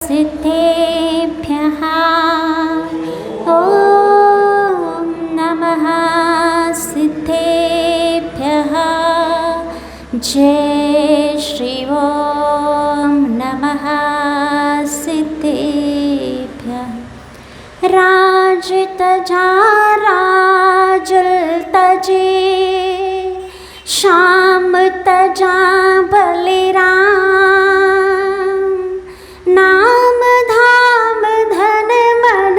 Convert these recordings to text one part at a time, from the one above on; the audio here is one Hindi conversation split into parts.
सिद्धेभ्यः ॐ नमः सिद्धेभ्यः जय श्री ॐ नमः सिद्धेभ्यः राजतजा राजुल तजे श्याम तजा बलिराम नाम धाम धन मन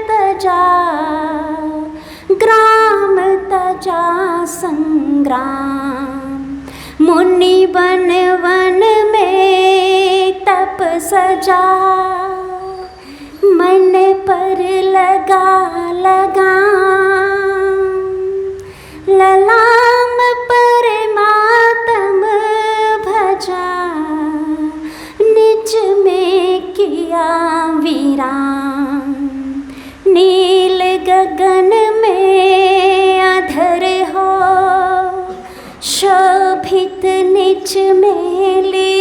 तजा ग्राम तजा संग्राम मुनि बन वन में तप सजा मन पर लगा ललाम पर मातम भजा निज में किया वीरान नील गगन में अधर हो शोभित निज में ली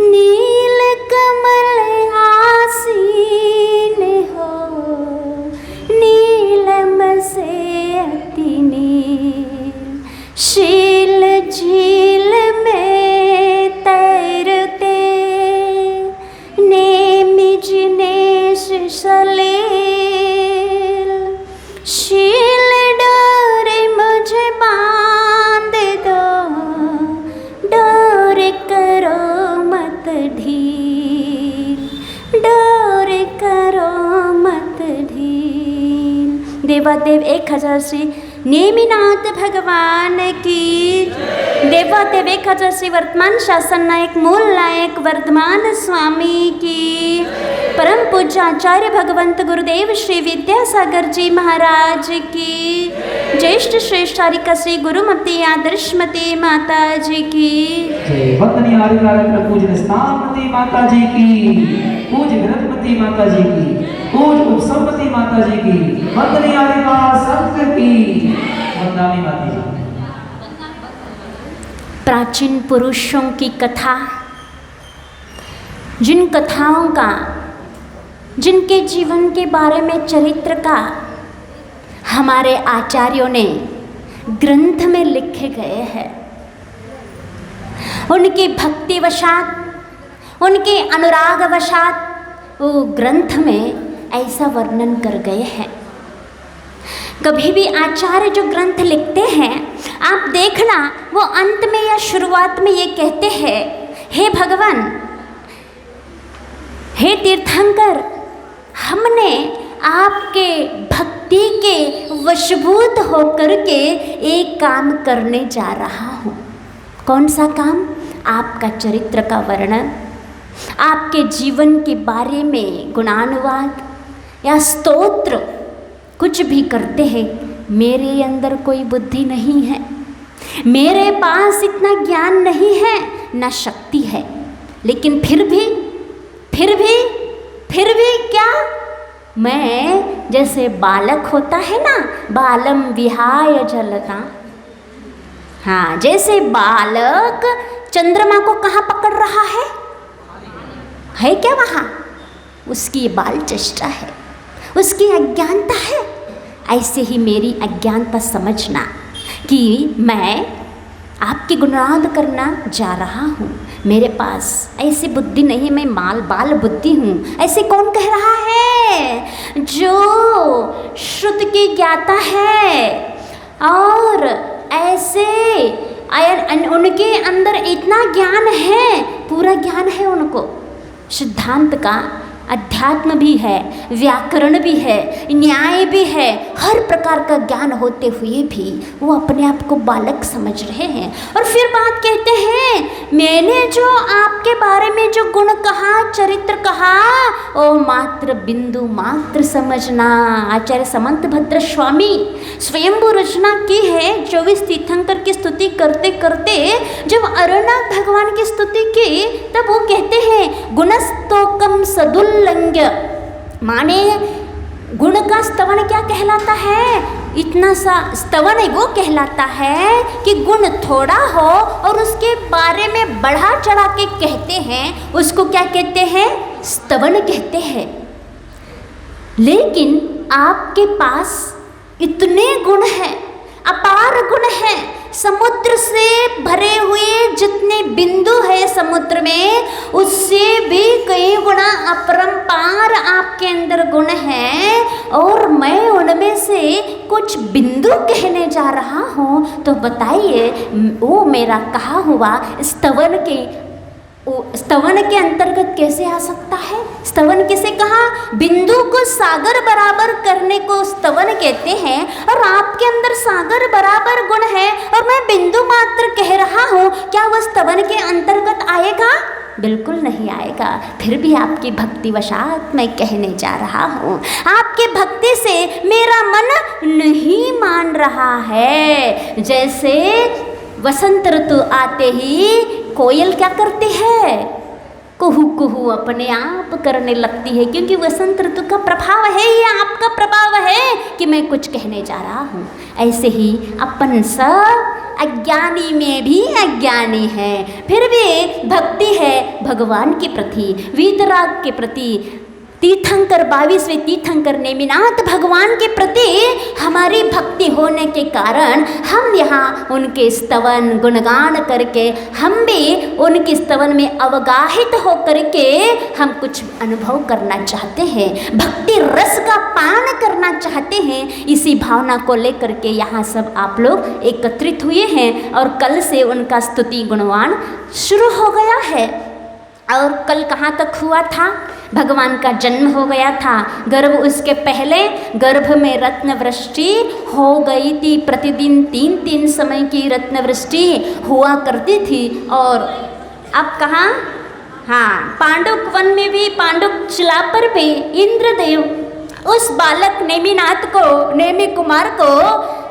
नील कमल आसीन हो नीलम से अति नील शील झील में तैरते नेमि जिनेश सलील शील डोरे मुझे बांध दो डोर करो मत ढील डोर करो मत ढील। देवादेव 1000 श्री नेमिनाथ भगवान की देवादेव 1000 श्री वर्तमान शासन नायक मूल नायक वर्धमान स्वामी की परम पूज्य आचार्य भगवंत गुरुदेव श्री विद्यासागर जी महाराज की ज्येष्ठ श्रेष्ठारिका श्री गुरुमती आदर्शमती माता जी की वंदनीय आदिकार्य पूज्य स्थानमती माता जी की पूज्य ग्रंथमती माता जी की पूज्य उपसमती माता जी की वंदनीय आदिकार्य संत की वंदनामी माता जी। प्राचीन पुरुषों की कथा, जिन कथाओं का जिनके जीवन के बारे में चरित्र का हमारे आचार्यों ने ग्रंथ में लिखे गए हैं, उनकी भक्तिवशात उनके अनुरागवशात वो ग्रंथ में ऐसा वर्णन कर गए हैं। कभी भी आचार्य जो ग्रंथ लिखते हैं आप देखना वो अंत में या शुरुआत में ये कहते हैं, हे भगवान, हे तीर्थंकर, हमने आपके भक्ति के वशभूत होकर के एक काम करने जा रहा हूँ। कौन सा काम? आपका चरित्र का वर्णन, आपके जीवन के बारे में गुणानुवाद या स्तोत्र कुछ भी करते हैं। मेरे अंदर कोई बुद्धि नहीं है, मेरे पास इतना ज्ञान नहीं है, न शक्ति है, लेकिन फिर भी क्या मैं जैसे बालक होता है ना, बालम विहाय जलता, हाँ, जैसे बालक चंद्रमा को कहाँ पकड़ रहा है क्या वहाँ? उसकी बाल चेष्टा है, उसकी अज्ञानता है। ऐसे ही मेरी अज्ञानता समझना कि मैं आपकी गुणगान करना जा रहा हूँ, मेरे पास ऐसी बुद्धि नहीं, मैं बाल बुद्धि हूँ। ऐसे कौन कह रहा है? जो श्रुत की ज्ञाता है और ऐसे उनके अंदर इतना ज्ञान है, पूरा ज्ञान है उनको, सिद्धांत का, अध्यात्म भी है, व्याकरण भी है, न्याय भी है, हर प्रकार का ज्ञान होते हुए भी वो अपने आप को बालक समझ रहे हैं। और फिर बात कहते हैं, मैंने जो आपके बारे में जो गुण कहा, चरित्र कहा, ओ मात्र बिंदु मात्र समझना। आचार्य समंत भद्र स्वामी स्वयंभू रचना की है। 24 तीर्थंकर की स्तुति करते करते जब अरनाथ भगवान की स्तुति की, तब वो कहते हैं गुणस्तोकम सदुल्लंघ्य, माने गुण का स्तवन क्या कहलाता है? इतना सा स्तवन वो कहलाता है कि गुण थोड़ा हो और उसके बारे में बढ़ा चढ़ा के कहते हैं, उसको क्या कहते हैं? स्तवन कहते हैं। लेकिन आपके पास इतने गुण हैं, अपार गुण हैं, समुद्र से भरे हुए जितने बिंदु है समुद्र में, उससे भी कई गुना अपरंपार आपके अंदर गुण हैं, और मैं उनमें से कुछ बिंदु कहने जा रहा हूँ। तो बताइए वो मेरा कहा हुआ स्तवन के अंतर्गत कैसे आ सकता है? स्तवन किसे कहा? बिंदु को सागर बराबर करने को स्तवन कहते हैं, और आपके अंदर सागर बराबर गुण है और मैं बिंदु मात्र कह रहा हूँ, क्या वह स्तवन के अंतर्गत आएगा? बिल्कुल नहीं आएगा। फिर भी आपकी भक्ति वशात मैं कहने जा रहा हूँ, आपके भक्ति से मेरा मन नहीं मान रहा है। जैसे वसंत ऋतु आते ही कोयल क्या करती है? कुहू कुहू अपने आप करने लगती है, क्योंकि वसंत ऋतु का प्रभाव है, ये आपका प्रभाव है कि मैं कुछ कहने जा रहा हूँ। ऐसे ही अपन सब अज्ञानी में भी अज्ञानी है, फिर भी भक्ति है भगवान के प्रति, वीतराग के प्रति। तीर्थंकर 22वें तीर्थंकर नेमिनाथ भगवान के प्रति हमारी भक्ति होने के कारण हम यहाँ उनके स्तवन गुणगान करके, हम भी उनके स्तवन में अवगाहित हो करके हम कुछ अनुभव करना चाहते हैं, भक्ति रस का पान करना चाहते हैं। इसी भावना को लेकर के यहाँ सब आप लोग एकत्रित हुए हैं, और कल से उनका स्तुति गुणगान शुरू हो गया है। और कल कहाँ तक हुआ था? भगवान का जन्म हो गया था, गर्भ उसके पहले गर्भ में रत्न वृष्टि हो गई थी, प्रतिदिन 3-3 समय की रत्न वृष्टि हुआ करती थी। और अब कहाँ? हाँ, पांडुक वन में भी, पांडुक शिला पर भी इंद्रदेव उस बालक नेमिनाथ को, नेमि कुमार को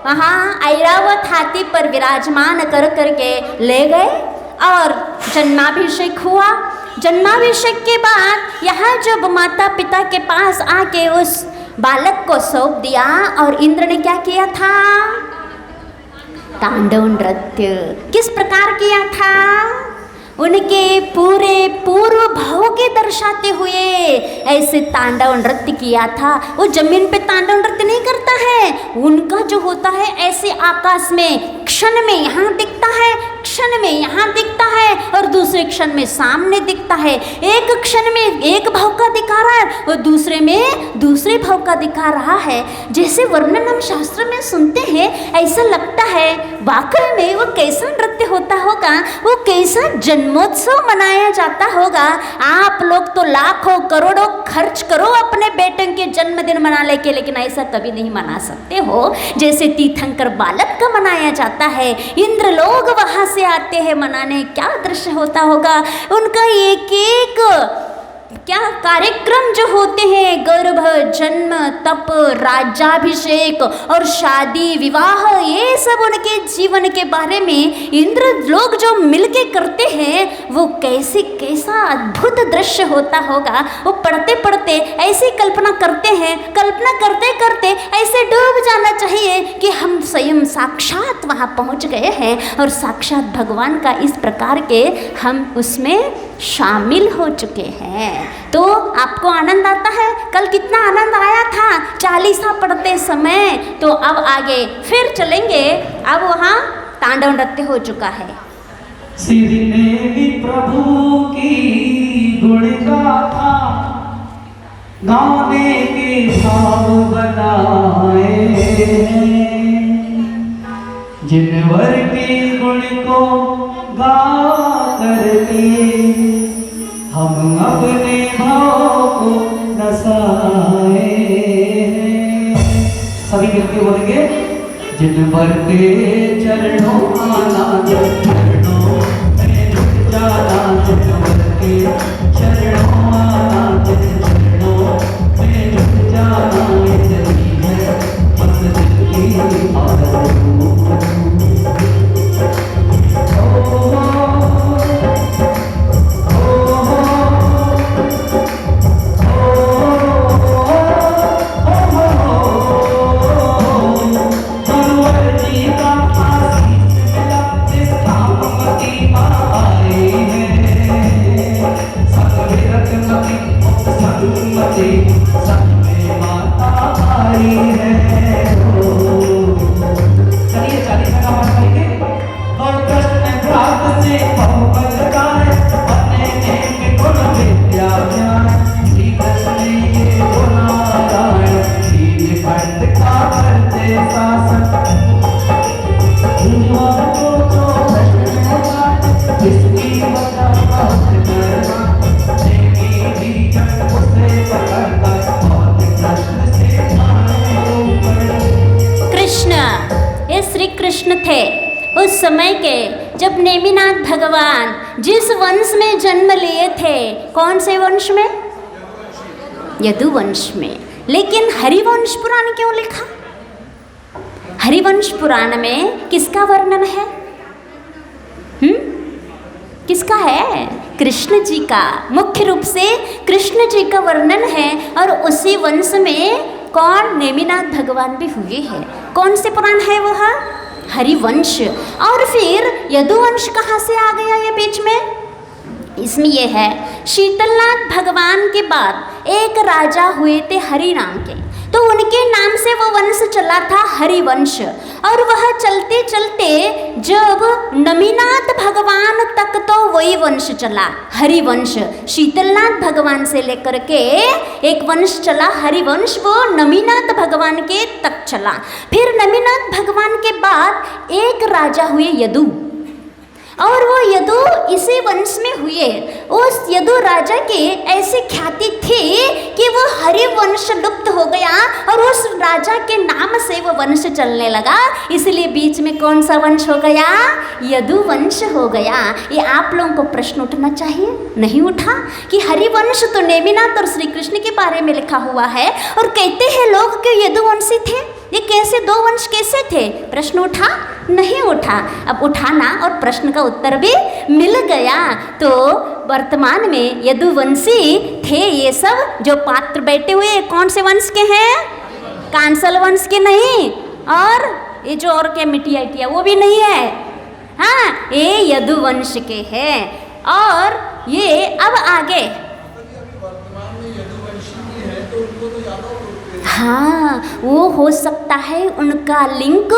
वहाँ ऐरावत हाथी पर विराजमान कर करके ले गए और जन्माभिषेक हुआ। जन्माभिषेक के बाद यहाँ जब माता पिता के पास आके उस बालक को सौंप दिया, और इंद्र ने क्या किया था? तांडव नृत्य किस प्रकार किया था? उनके पूरे पूर्व भाव के दर्शाते हुए ऐसे तांडव नृत्य किया था। वो जमीन पे तांडव नृत्य नहीं करता है, उनका जो होता है ऐसे आकाश में क्षण में यहाँ दिखता है, क्षण में यहाँ दिखता है, और दूसरे क्षण में सामने दिखता है। एक क्षण में एक भाव का दिखा रहा है और दूसरे में दूसरे भाव का दिखा रहा है। जैसे वर्णन हम शास्त्र में सुनते हैं, ऐसा लगता है वाकई में वो कैसा नृत्य होता होगा, वो कैसा जन्मोत्सव मनाया जाता होगा। आप लोग तो लाखों करोड़ों खर्च करो अपने बेटे के जन्मदिन मनाने के, लेकिन ऐसा कभी नहीं मना सकते हो जैसे तीर्थंकर बालक का मनाया जाता है। इंद्र लोग वहां से आते हैं मनाने, क्या दृश्य होता होगा उनका। एक एक क्या कार्यक्रम जो होते हैं, गर्भ, जन्म, तप, राज्याभिषेक और शादी विवाह, ये सब उनके जीवन के बारे में इंद्र लोग जो मिलके करते हैं, वो कैसा अद्भुत दृश्य होता होगा। वो पढ़ते पढ़ते ऐसी कल्पना करते हैं, कल्पना करते करते ऐसे डूब जाना चाहिए कि हम स्वयं साक्षात वहाँ पहुँच गए हैं और साक्षात भगवान का इस प्रकार के हम उसमें शामिल हो चुके हैं। तो आपको आनंद आता है? कल कितना आनंद आया था चालीसा पढ़ते समय। तो अब आगे फिर चलेंगे, अब वहाँ तांडव नृत्य हो चुका है। श्री देवी प्रभु की गुण गाथा गाने के भाव बनाए, जिन वर के गुण को गा करके हम अपने भाव को नसाए। सभी मिलके बोलेंगे, जिन वर के चरणों आना, चरणों में झुक जाना, जिन वर के चरणों आना, चरणों में झुक जाना, इतनी है मंजिल की आरज़ू। जगमती मुक्त संगमती संग में माता आई है। चलिए चालीसा का पाठ करेंगे। और कृष्ण प्राप्त से बहुपद गाए अपने नेक गुण विद्या ज्ञान श्री कृष्ण ये गुणागान श्री पंडित का करते शासन युवाओं को जो कृष्ण होता जिसकी वजह बहुत करना देवी भी जन उसे पकड़ता और कृष्ण से आए ऊपर। कृष्ण, ये श्री कृष्ण थे उस समय के जब नेमिनाथ भगवान जिस वंश में जन्म लिए थे। कौन से वंश में? यदुवंश में। लेकिन हरिवंश पुराण क्यों लिखा? हरिवंश पुराण में किसका वर्णन है? किसका है? कृष्ण जी का। मुख्य रूप से कृष्ण जी का वर्णन है और उसी वंश में कौन? नेमिनाथ भगवान भी हुए हैं। कौन से पुराण है वह? हरिवंश। और फिर यदुवंश कहाँ से आ गया ये बीच में? इसमें ये है, शीतलनाथ भगवान के बाद एक राजा हुए थे हरि नाम के, तो उनके नाम से वो वंश चला था हरिवंश। और वह चलते चलते जब नमीनाथ भगवान तक तो वही वंश चला, हरिवंश। शीतलनाथ भगवान से लेकर के एक वंश चला हरिवंश, वो नमीनाथ भगवान के तक चला। फिर नमीनाथ भगवान के बाद एक राजा हुए यदु, और वो यदु इसी वंश में हुए। उस यदु राजा के ऐसी ख्याति थी कि वो हरिवंश लुप्त हो गया और उस राजा के नाम से वो वंश चलने लगा, इसलिए बीच में कौन सा वंश हो गया? यदुवंश हो गया। ये आप लोगों को प्रश्न उठना चाहिए, नहीं उठा? कि हरिवंश तो नेमिनाथ और श्री कृष्ण के बारे में लिखा हुआ है और कहते हैं लोग कि यदुवंशी थे, ये कैसे दो वंश कैसे थे? प्रश्न उठा? नहीं उठा। अब उठाना और प्रश्न का उत्तर भी मिल गया। तो वर्तमान में यदुवंशी थे ये सब जो पात्र बैठे हुए, कौन से वंश के हैं? कांसल वंश के नहीं, और ये जो और क्या मिट्टिया इटिया वो भी नहीं है। हाँ, ये यदुवंश के हैं। और ये अब आगे, हाँ, वो हो सकता है उनका लिंक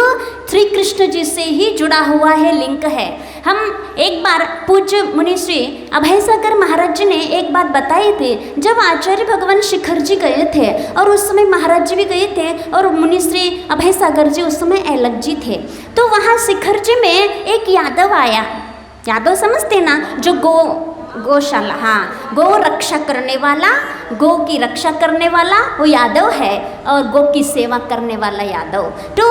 श्री कृष्ण जी से ही जुड़ा हुआ है, लिंक है। हम एक बार पूज्य मुनि श्री अभय सागर महाराज जी ने एक बात बताई थी, जब आचार्य भगवान शिखर जी गए थे और उस समय महाराज जी भी गए थे और मुनि श्री अभय सागर जी उस समय अलग जी थे, तो वहाँ शिखर जी में एक यादव आया। यादव समझते ना, जो गौशाला, हाँ, गौ रक्षा करने वाला, गौ की रक्षा करने वाला वो यादव है, और गौ की सेवा करने वाला यादव। तो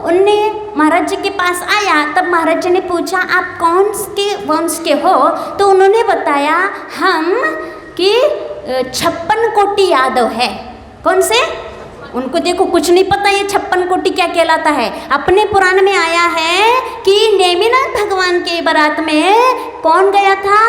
उनने महाराज जी के पास आया, तब महाराज जी ने पूछा आप कौन के वंश के हो? तो उन्होंने बताया हम कि 56 कोटि यादव है। कौन से? उनको देखो कुछ नहीं पता ये 56 कोटि क्या कहलाता है। अपने पुराण में आया है कि नेमिनाथ भगवान के बारात में कौन गया था?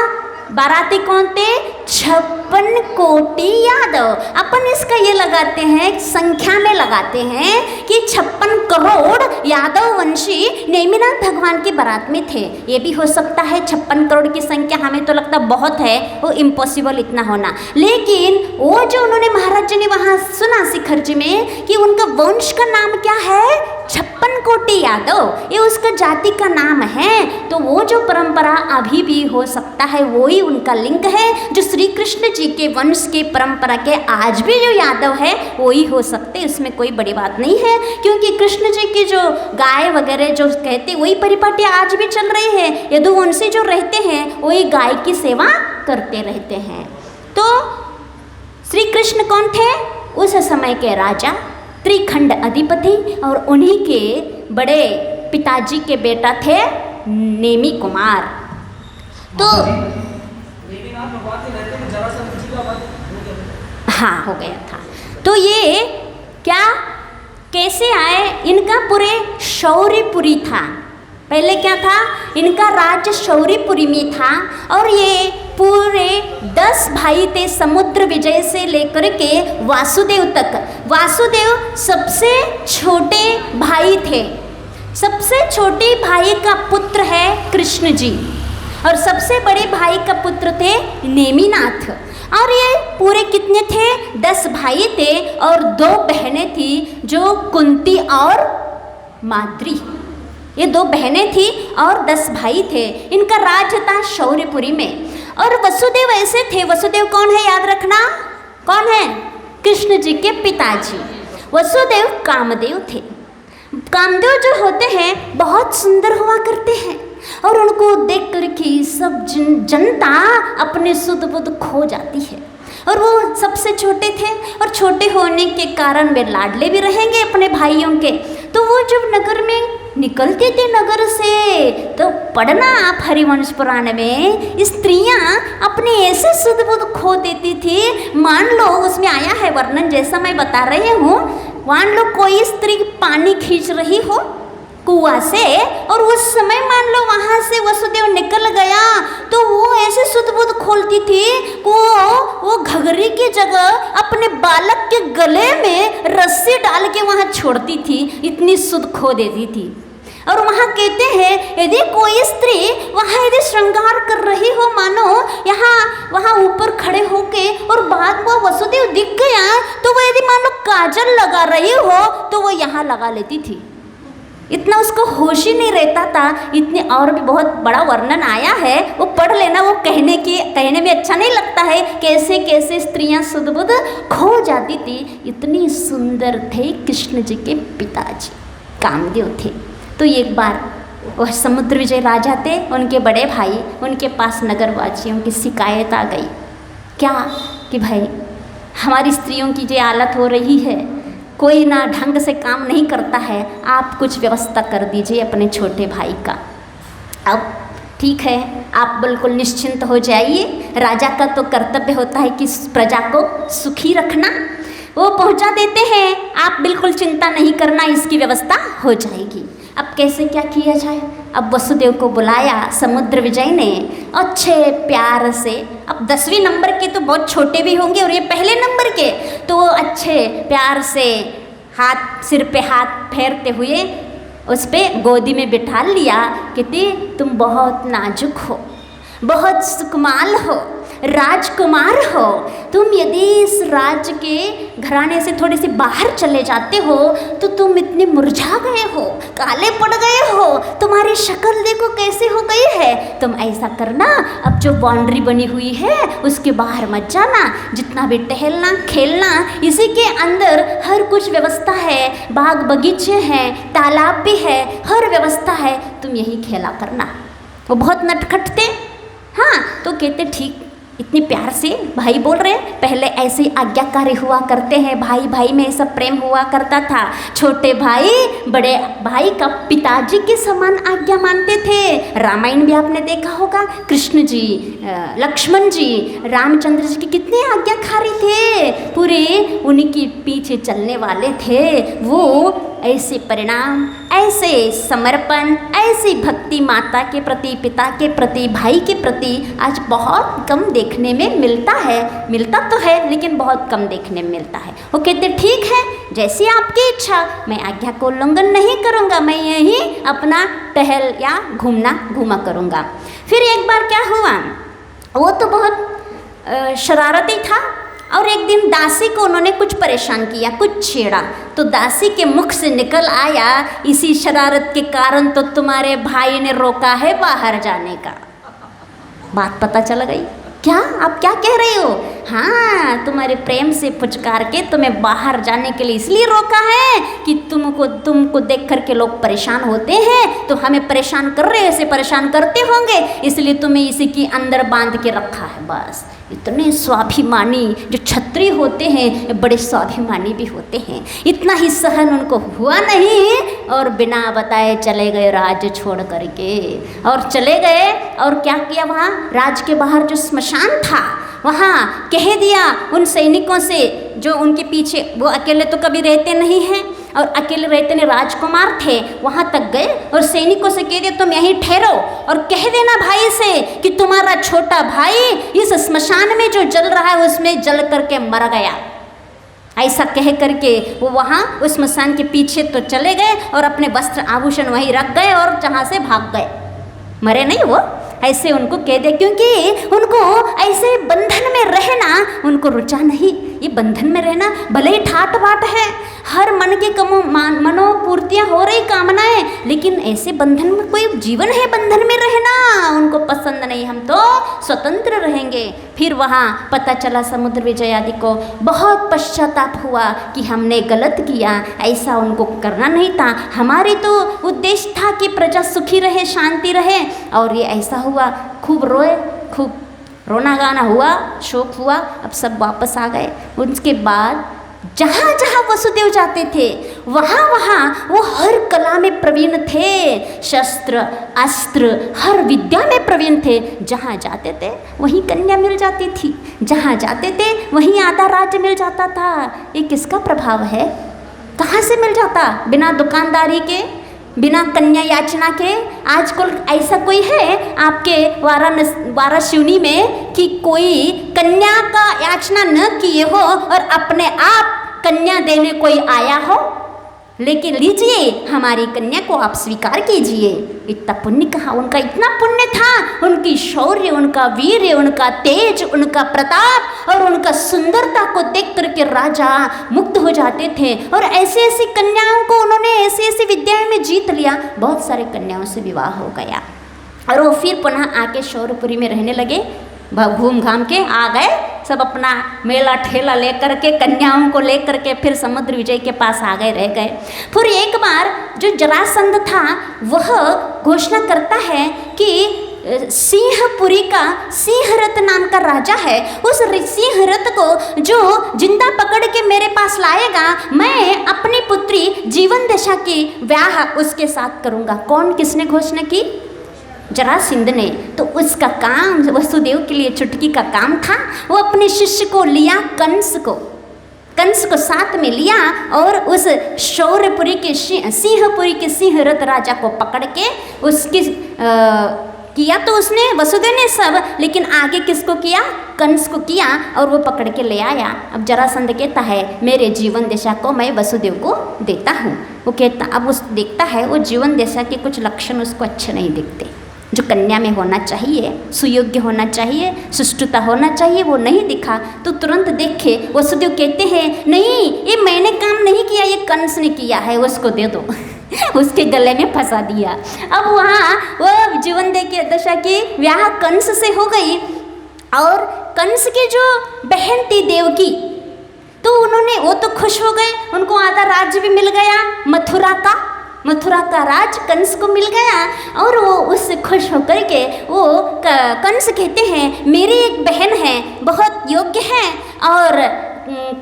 बाराती कौन थे? 56 कोटि यादव। अपन इसका ये लगाते हैं, संख्या में लगाते हैं कि 56 करोड़ यादव वंशी नेमिनाथ भगवान की बारात में थे। ये भी हो सकता है 56 करोड़ की संख्या, हमें तो लगता बहुत है, वो इम्पॉसिबल इतना होना। लेकिन वो जो उन्होंने महाराज जी ने वहाँ सुना शिखर जी में कि उनका वंश का नाम क्या है? 56 कोटि यादव, ये उसका जाति का नाम है। तो वो जो परंपरा अभी भी हो सकता है, वो ही उनका लिंक है, जो श्री कृष्ण जी के वंश के परंपरा के आज भी जो यादव है वो ही हो सकते, इसमें कोई बड़ी बात नहीं है। क्योंकि कृष्ण जी की जो गाय वगैरह जो कहते वही परिपाटी आज भी चल रही है। यदुवंशी जो रहते हैं वही गाय की सेवा करते रहते हैं। तो श्री कृष्ण कौन थे? उस समय के राजा, त्रिखंड अधिपति, और उन्हीं के बड़े पिताजी के बेटा थे नेमि कुमार। तो हाँ, हो गया था। तो ये क्या कैसे आए? इनका पूरे शौर्यपुरी था। पहले क्या था? इनका राज्य शौर्यपुरी में था, और ये पूरे 10 भाई थे, समुद्र विजय से लेकर के वासुदेव तक। वासुदेव सबसे छोटे भाई थे। सबसे छोटे भाई का पुत्र है कृष्ण जी, और सबसे बड़े भाई का पुत्र थे नेमिनाथ। और ये पूरे कितने थे? 10 भाई थे और 2 बहनें थी जो कुंती और माद्री। ये 2 बहनें थी और 10 भाई थे। इनका राज्य था शौर्यपुरी में। और वसुदेव ऐसे थे, वसुदेव कौन है याद रखना, कौन है? कृष्ण जी के पिताजी। वसुदेव कामदेव थे। कामदेव जो होते हैं बहुत सुंदर हुआ करते हैं और उनको देख कर के सब जनता अपने सुध बुध खो जाती है। और वो सबसे छोटे थे और छोटे होने के कारण वे लाडले भी रहेंगे अपने भाइयों के। तो वो जब नगर में निकलते थे नगर से, तो पढ़ना आप हरिवंश पुराण में, स्त्रियां अपने ऐसे सुध बुध खो देती थी। मान लो उसमें आया है वर्णन जैसा मैं बता रही हूँ, मान लो कोई स्त्री पानी खींच रही हो कुआं से और उस समय मान लो वहाँ से वसुदेव निकल गया, तो वो ऐसे सुध बुध खोलती थी वो घघरी की जगह अपने बालक के गले में रस्सी डाल के वहाँ छोड़ती थी, इतनी सुध खो देती थी। और वहाँ कहते हैं यदि कोई स्त्री वहाँ यदि श्रृंगार कर रही हो, मानो वहाँ ऊपर खड़े होके और बाद में वसुदेव दिख गया, तो वो यदि मानो काजल लगा रही हो तो वो यहाँ लगा लेती थी। इतना उसको होश ही नहीं रहता था। इतने और भी बहुत बड़ा वर्णन आया है, वो पढ़ लेना। वो कहने में अच्छा नहीं लगता है कैसे कैसे स्त्रियां सुध बुध खो जाती थी। इतनी सुंदर थे कृष्ण जी के पिताजी, कामदेव थे। तो एक बार वह समुद्र विजय राजा थे, उनके बड़े भाई, उनके पास नगरवासियों की शिकायत आ गई। क्या कि भाई हमारी स्त्रियों की जो हालत हो रही है, कोई ना ढंग से काम नहीं करता है, आप कुछ व्यवस्था कर दीजिए अपने छोटे भाई का। अब ठीक है, आप बिल्कुल निश्चिंत हो जाइए, राजा का तो कर्तव्य होता है कि प्रजा को सुखी रखना। वो पहुंचा देते हैं, आप बिल्कुल चिंता नहीं करना, इसकी व्यवस्था हो जाएगी। अब कैसे क्या किया जाए? अब वसुदेव को बुलाया समुद्र विजय ने अच्छे प्यार से। अब 10वीं नंबर के तो बहुत छोटे भी होंगे और ये पहले नंबर के, तो अच्छे प्यार से हाथ सिर पे हाथ फेरते हुए उस पे गोदी में बिठा लिया। कहते तुम बहुत नाजुक हो, बहुत सुकुमाल हो, राजकुमार हो, तुम यदि इस राज्य के घराने से थोड़े से बाहर चले जाते हो तो तुम इतने मुरझा गए हो, काले पड़ गए हो, तुम्हारी शक्ल देखो कैसे हो गई है। तुम ऐसा करना, अब जो बाउंड्री बनी हुई है उसके बाहर मत जाना, जितना भी टहलना खेलना इसी के अंदर हर कुछ व्यवस्था है, बाग बगीचे हैं, तालाब भी है, हर व्यवस्था है, तुम यही खेला करना। वो बहुत नटखट थे। हाँ, तो कहते ठीक। इतनी प्यार से भाई बोल रहे हैं, पहले ऐसे आज्ञाकारी हुआ करते हैं, भाई भाई में ऐसा प्रेम हुआ करता था। छोटे भाई बड़े भाई का पिताजी के समान आज्ञा मानते थे। रामायण भी आपने देखा होगा, कृष्ण जी, लक्ष्मण जी, रामचंद्र जी के कितने आज्ञाकारी थे, पूरे उनके पीछे चलने वाले थे। वो ऐसे परिणाम, ऐसे समर्पण, ऐसी भक्ति माता के प्रति, पिता के प्रति, भाई के प्रति आज बहुत कम देखने में मिलता है। मिलता तो है लेकिन बहुत कम देखने में मिलता है। वो कहते ठीक है, जैसी आपकी इच्छा, मैं आज्ञा को उल्लंघन नहीं करूँगा, मैं यही अपना टहल या घूमा करूँगा। फिर एक बार क्या हुआ, वो तो बहुत शरारती था और एक दिन दासी को उन्होंने कुछ परेशान किया, कुछ छेड़ा, तो दासी के मुख से निकल आया, इसी शरारत के कारण तो तुम्हारे भाई ने रोका है बाहर जाने का। बात पता चल गई। क्या आप क्या कह रही हो? हाँ, तुम्हारे प्रेम से पुचकार के तुम्हें बाहर जाने के लिए इसलिए रोका है कि तुमको देख कर के लोग परेशान होते हैं, तो हमें परेशान कर रहे, ऐसे परेशान करते होंगे, इसलिए तुम्हें इसी के अंदर बांध के रखा है। बस इतने स्वाभिमानी जो क्षत्रिय होते हैं, बड़े स्वाभिमानी भी होते हैं। इतना ही सहन उनको हुआ नहीं और बिना बताए चले गए राज्य छोड़ करके, और चले गए। और क्या किया, वहाँ राज्य के बाहर जो स्मशान था वहाँ कह दिया उन सैनिकों से जो उनके पीछे, वो अकेले तो कभी रहते नहीं हैं और अकेले रहते नहीं, राजकुमार थे, वहाँ तक गए और सैनिकों से कह दिया तुम यहीं ठहरो और कह देना भाई से कि तुम्हारा छोटा भाई इस स्मशान में जो जल रहा है उसमें जल करके मर गया। ऐसा कह करके वो वहाँ उस स्मशान के पीछे तो चले गए और अपने वस्त्र आभूषण वहीं रख गए और जहाँ से भाग गए। मरे नहीं वो, ऐसे उनको कह दे, क्योंकि उनको ऐसे बंधन में रहना उनको रुचा नहीं। ये बंधन में रहना भले ही ठाट बाट है, हर मन के मनोपूर्तियाँ हो रही कामनाएं, लेकिन ऐसे बंधन में कोई जीवन है बंधन में रहना उनको पसंद नहीं। हम तो स्वतंत्र रहेंगे। फिर वहाँ पता चला समुद्र विजय आदि को बहुत पश्चाताप हुआ कि हमने गलत किया, ऐसा उनको करना नहीं था। हमारी तो उद्देश्य था कि प्रजा सुखी रहे, शांति रहे, और ये ऐसा हुआ। खूब रोए, खूब रोना गाना हुआ, शोक हुआ। अब सब वापस आ गए। उसके बाद जहाँ जहाँ वसुदेव जाते थे वहाँ वहाँ वो हर कला में प्रवीण थे, शस्त्र अस्त्र हर विद्या में प्रवीण थे। जहाँ जाते थे वहीं कन्या मिल जाती थी, जहाँ जाते थे वहीं आधा राज्य मिल जाता था। ये किसका प्रभाव है? कहाँ से मिल जाता? बिना दुकानदारी के, बिना कन्या याचना के। आजकल ऐसा कोई है आपके वाराणसी में कि कोई कन्या का याचना न किए हो और अपने आप कन्या देने कोई आया हो? लेकिन लीजिए, हमारी कन्या को आप स्वीकार कीजिए। इतना पुण्य कहाँ, उनका इतना पुण्य था। उनकी शौर्य, उनका वीर्य, उनका तेज, उनका प्रताप और उनका सुंदरता को देख करके राजा मुग्ध हो जाते थे। और ऐसी ऐसी कन्याओं को उन्होंने ऐसी ऐसी विद्याओं में जीत लिया। बहुत सारे कन्याओं से विवाह हो गया और वो फिर पुनः आके शौर्यपुरी में रहने लगे। घूम घाम के आ गए सब, अपना मेला ठेला लेकर के, कन्याओं को लेकर के फिर समुद्र विजय के पास आ गए, रह गए। फिर एक बार जो जरासंध था वह घोषणा करता है कि सिंहपुरी का सिंहरथ नाम का राजा है, उस सिंहरथ को जो जिंदा पकड़ के मेरे पास लाएगा, मैं अपनी पुत्री जीवन दशा की ब्याह उसके साथ करूँगा। कौन, किसने घोषणा की? जरासंध ने। तो उसका काम वसुदेव के लिए चुटकी का काम था। वो अपने शिष्य को लिया, कंस को साथ में लिया और उस शौर्यपुरी के सिंहपुरी के सिंहरथ राजा को पकड़ के उसकी किया तो उसने, वसुदेव ने सब, लेकिन आगे किसको किया? कंस को किया और वो पकड़ के ले आया। अब जरासंध कहता है मेरे जीवन दशा को मैं वसुदेव को देता हूँ। वो कहता, अब उस देखता है वो जीवन दशा के कुछ लक्षण उसको अच्छे नहीं दिखते। जो कन्या में होना चाहिए, सुयोग्य होना चाहिए, सुष्टुता होना चाहिए, वो नहीं दिखा। तो तुरंत देखे वसुदेव कहते हैं नहीं, ये मैंने काम नहीं किया, ये कंस ने किया है, उसको दे दो। उसके गले में फंसा दिया। अब वहाँ वो जीवन दशा की ब्याह कंस से हो गई। और कंस की जो बहन थी देवकी, तो उन्होंने, वो तो खुश हो गए, उनको आधा राज्य भी मिल गया, मथुरा का राज कंस को मिल गया। और वो उससे खुश होकर के वो कंस कहते हैं मेरी एक बहन है, बहुत योग्य है और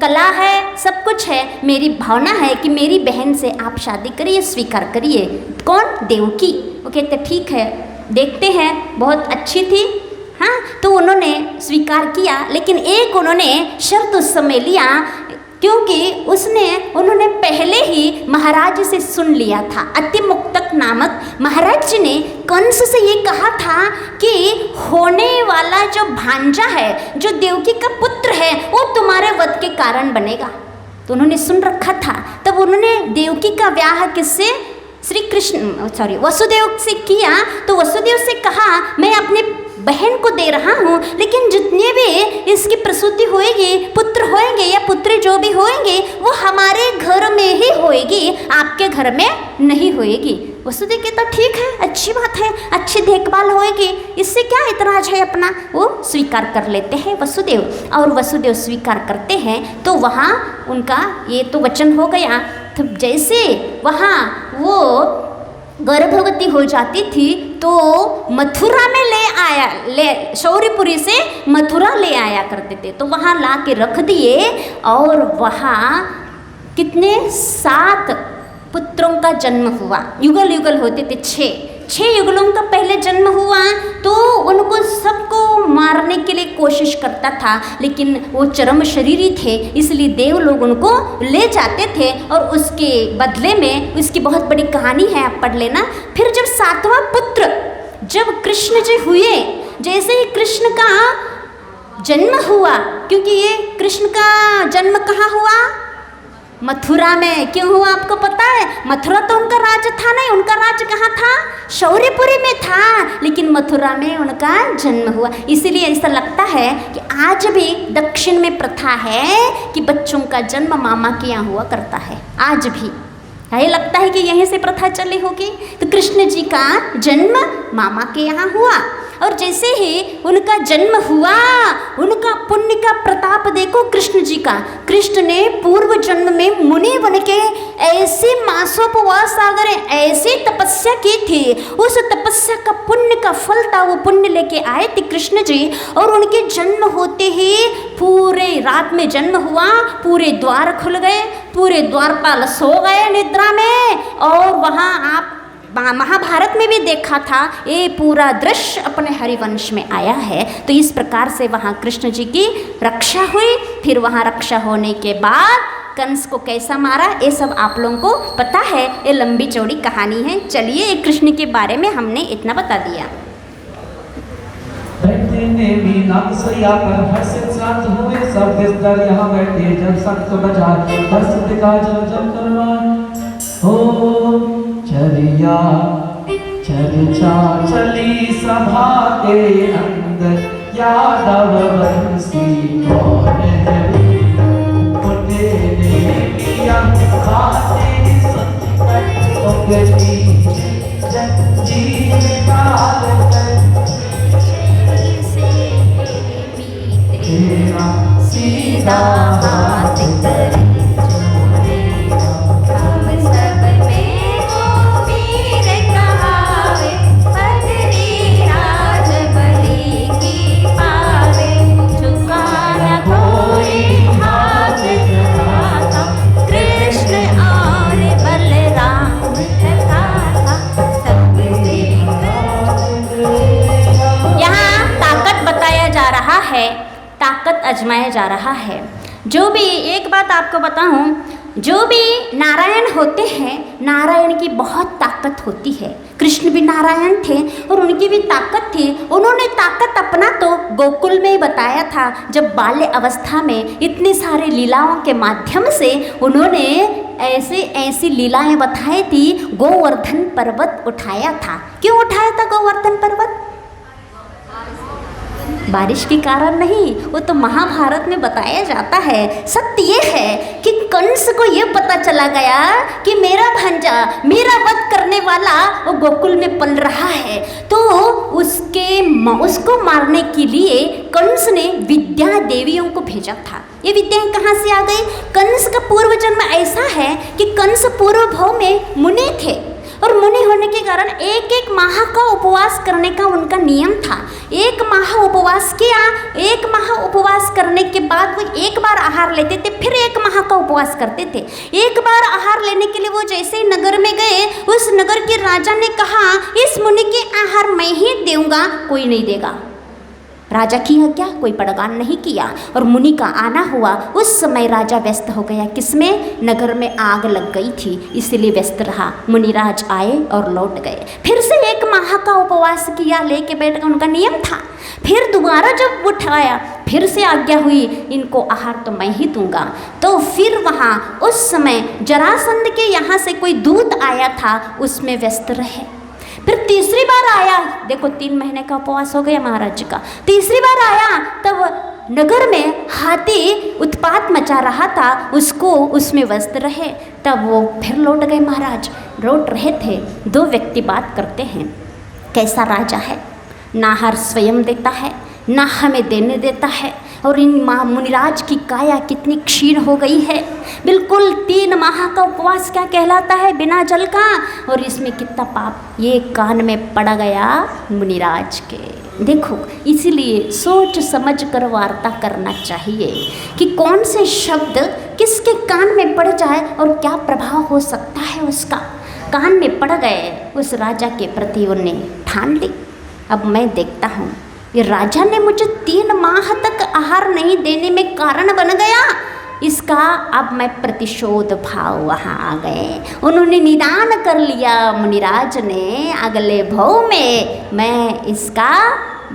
कला है, सब कुछ है, मेरी भावना है कि मेरी बहन से आप शादी करिए, स्वीकार करिए। कौन? देवकी। वो कहते ठीक है, देखते हैं, बहुत अच्छी थी। हाँ, तो उन्होंने स्वीकार किया, लेकिन एक उन्होंने शर्त उस समय लिया, क्योंकि उन्होंने पहले ही महाराज से सुन लिया था। अतिमुक्तक नामक महाराज जी ने कंस से ये कहा था कि होने वाला जो भांजा है, जो देवकी का पुत्र है, वो तुम्हारे वध के कारण बनेगा। तो उन्होंने सुन रखा था। तब उन्होंने देवकी का ब्याह किससे? वसुदेव से किया। तो वसुदेव से कहा मैं अपने बहन को दे रहा हूँ, लेकिन जितने भी इसकी प्रसूति होएगी, पुत्र होएंगे या पुत्री जो भी होएंगे, वो हमारे घर में ही होएगी, आपके घर में नहीं होएगी। वसुदेव कहता ठीक है, अच्छी बात है, अच्छी देखभाल होएगी, इससे क्या इतराज है अपना। वो स्वीकार कर लेते हैं वसुदेव। और वसुदेव स्वीकार करते हैं तो वहाँ उनका ये तो वचन हो गया। तो जैसे वहाँ वो गर्भवती हो जाती थी तो मथुरा में ले शौर्यपुरी से मथुरा ले आया करते थे। तो वहाँ ला के रख दिए और वहाँ कितने 7 पुत्रों का जन्म हुआ। युगल युगल होते थे, 6 युगलों का पहले जन्म हुआ। तो उनको सबको मारने के लिए कोशिश करता था, लेकिन वो चरम शरीरी थे, इसलिए देव लोग उनको ले जाते थे। और उसके बदले में उसकी बहुत बड़ी कहानी है, आप पढ़ लेना। फिर जब 7वां पुत्र जब कृष्ण जी हुए, जैसे ही कृष्ण का जन्म हुआ, क्योंकि ये कृष्ण का जन्म कहाँ हुआ? मथुरा में क्यों हुआ आपको पता है? मथुरा तो उनका राज्य था नहीं, उनका राज्य कहाँ था? शौर्यपुरी में था, लेकिन मथुरा में उनका जन्म हुआ। इसीलिए ऐसा लगता है कि आज भी दक्षिण में प्रथा है कि बच्चों का जन्म मामा के यहाँ हुआ करता है। आज भी ये लगता है कि यहीं से प्रथा चली होगी। तो कृष्ण जी का जन्म मामा के यहाँ हुआ, और जैसे ही उनका जन्म हुआ, उनका पुण्य का प्रताप देखो कृष्ण जी का। कृष्ण ने पूर्व जन्म में मुनि बन के ऐसे मासोपवास सागर ऐसी तपस्या की थी, उस तपस्या का पुण्य का फल था, वो पुण्य लेके आए थे कृष्ण जी। और उनके जन्म होते ही पूरे रात में जन्म हुआ, पूरे द्वार खुल गए, पूरे द्वारपाल सो गए निद्रा में। और वहाँ आप महाभारत में भी देखा था, ये पूरा दृश्य अपने हरिवंश में आया है। तो इस प्रकार से वहाँ कृष्ण जी की रक्षा हुई। फिर वहाँ रक्षा होने के बाद कंस को कैसा मारा, ये सब आप लोगों को पता है, ये लंबी चौड़ी कहानी है। चलिए कृष्ण के बारे में हमने इतना बता दिया। चलिया चर्चा चली सभा के अंदर, यादव वंशी कौन है उठे ने लिया बातें सुनकर, उगली जंजीर काल कर तेरा सीधा हाथ कर। ताकत आजमाया जा रहा है। जो भी एक बात आपको बताऊं, जो भी नारायण होते हैं, नारायण की बहुत ताकत होती है। कृष्ण भी नारायण थे और उनकी भी ताकत थी। उन्होंने ताकत अपना तो गोकुल में ही बताया था, जब बाल्य अवस्था में इतनी सारी लीलाओं के माध्यम से उन्होंने ऐसी लीलाएं बताई थी। गोवर्धन पर्वत उठाया था। क्यों उठाया था गोवर्धन पर्वत? बारिश के कारण नहीं, वो तो महाभारत में बताया जाता है। सत्य ये है कि कंस को ये पता चला गया कि मेरा भांजा, मेरा वध करने वाला वो गोकुल में पल रहा है। तो उसको मारने के लिए कंस ने विद्या देवियों को भेजा था। ये विद्याएं कहाँ से आ गई? कंस का पूर्व जन्म ऐसा है कि कंस पूर्व भाव में मुनि थे, और मुनि होने के कारण एक माह का उपवास करने का उनका नियम था। एक माह उपवास किया, एक माह उपवास करने के बाद वो एक बार आहार लेते थे, फिर एक माह का उपवास करते थे। एक बार आहार लेने के लिए वो जैसे ही नगर में गए, उस नगर के राजा ने कहा, इस मुनि के आहार मैं ही दूंगा, कोई नहीं देगा। राजा किया क्या? कोई पड़गान नहीं किया, और मुनि का आना हुआ। उस समय राजा व्यस्त हो गया, किसमें? नगर में आग लग गई थी, इसलिए व्यस्त रहा। मुनिराज आए और लौट गए। फिर से एक माह का उपवास किया, लेके बैठ गए, उनका नियम था। फिर दोबारा जब उठाया, फिर से आज्ञा हुई, इनको आहार तो मैं ही दूंगा। तो फिर वहाँ उस समय जरासंध के यहाँ से कोई दूत आया था, उसमें व्यस्त रहे। फिर तीसरी बार आया, देखो 3 महीने का उपवास हो गया महाराज जी का। तीसरी बार आया तब नगर में हाथी उत्पात मचा रहा था, उसको उसमें व्यस्त रहे। तब वो फिर लौट गए महाराज। लौट रहे थे, 2 व्यक्ति बात करते हैं, कैसा राजा है, ना आहार स्वयं देता है, ना हमें देने देता है, और इन मुनिराज की काया कितनी क्षीण हो गई है। बिल्कुल 3 माह का उपवास क्या कहलाता है बिना जल का, और इसमें कितना पाप। ये कान में पड़ गया मुनिराज के। देखो, इसीलिए सोच समझ कर वार्ता करना चाहिए कि कौन से शब्द किसके कान में पड़ जाए और क्या प्रभाव हो सकता है उसका। कान में पड़ गए, उस राजा के प्रति उन्हें ठान ली, अब मैं देखता हूँ ये राजा ने मुझे 3 माह तक आहार नहीं देने में कारण बन गया, इसका अब मैं प्रतिशोध भाव वहाँ आ गए। उन्होंने निदान कर लिया मुनिराज ने, अगले भाव में मैं इसका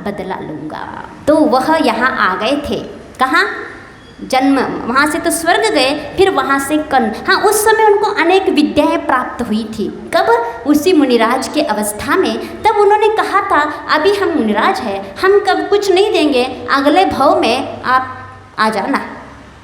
बदला लूँगा। तो वह यहाँ आ गए थे, कहाँ? जन्म, वहाँ से तो स्वर्ग गए, फिर वहाँ से हाँ उस समय उनको अनेक विद्याएं प्राप्त हुई थी। कब? उसी मुनिराज के अवस्था में। तब उन्होंने कहा था अभी हम मुनिराज हैं, हम कब कुछ नहीं देंगे, अगले भव में आप आ जाना,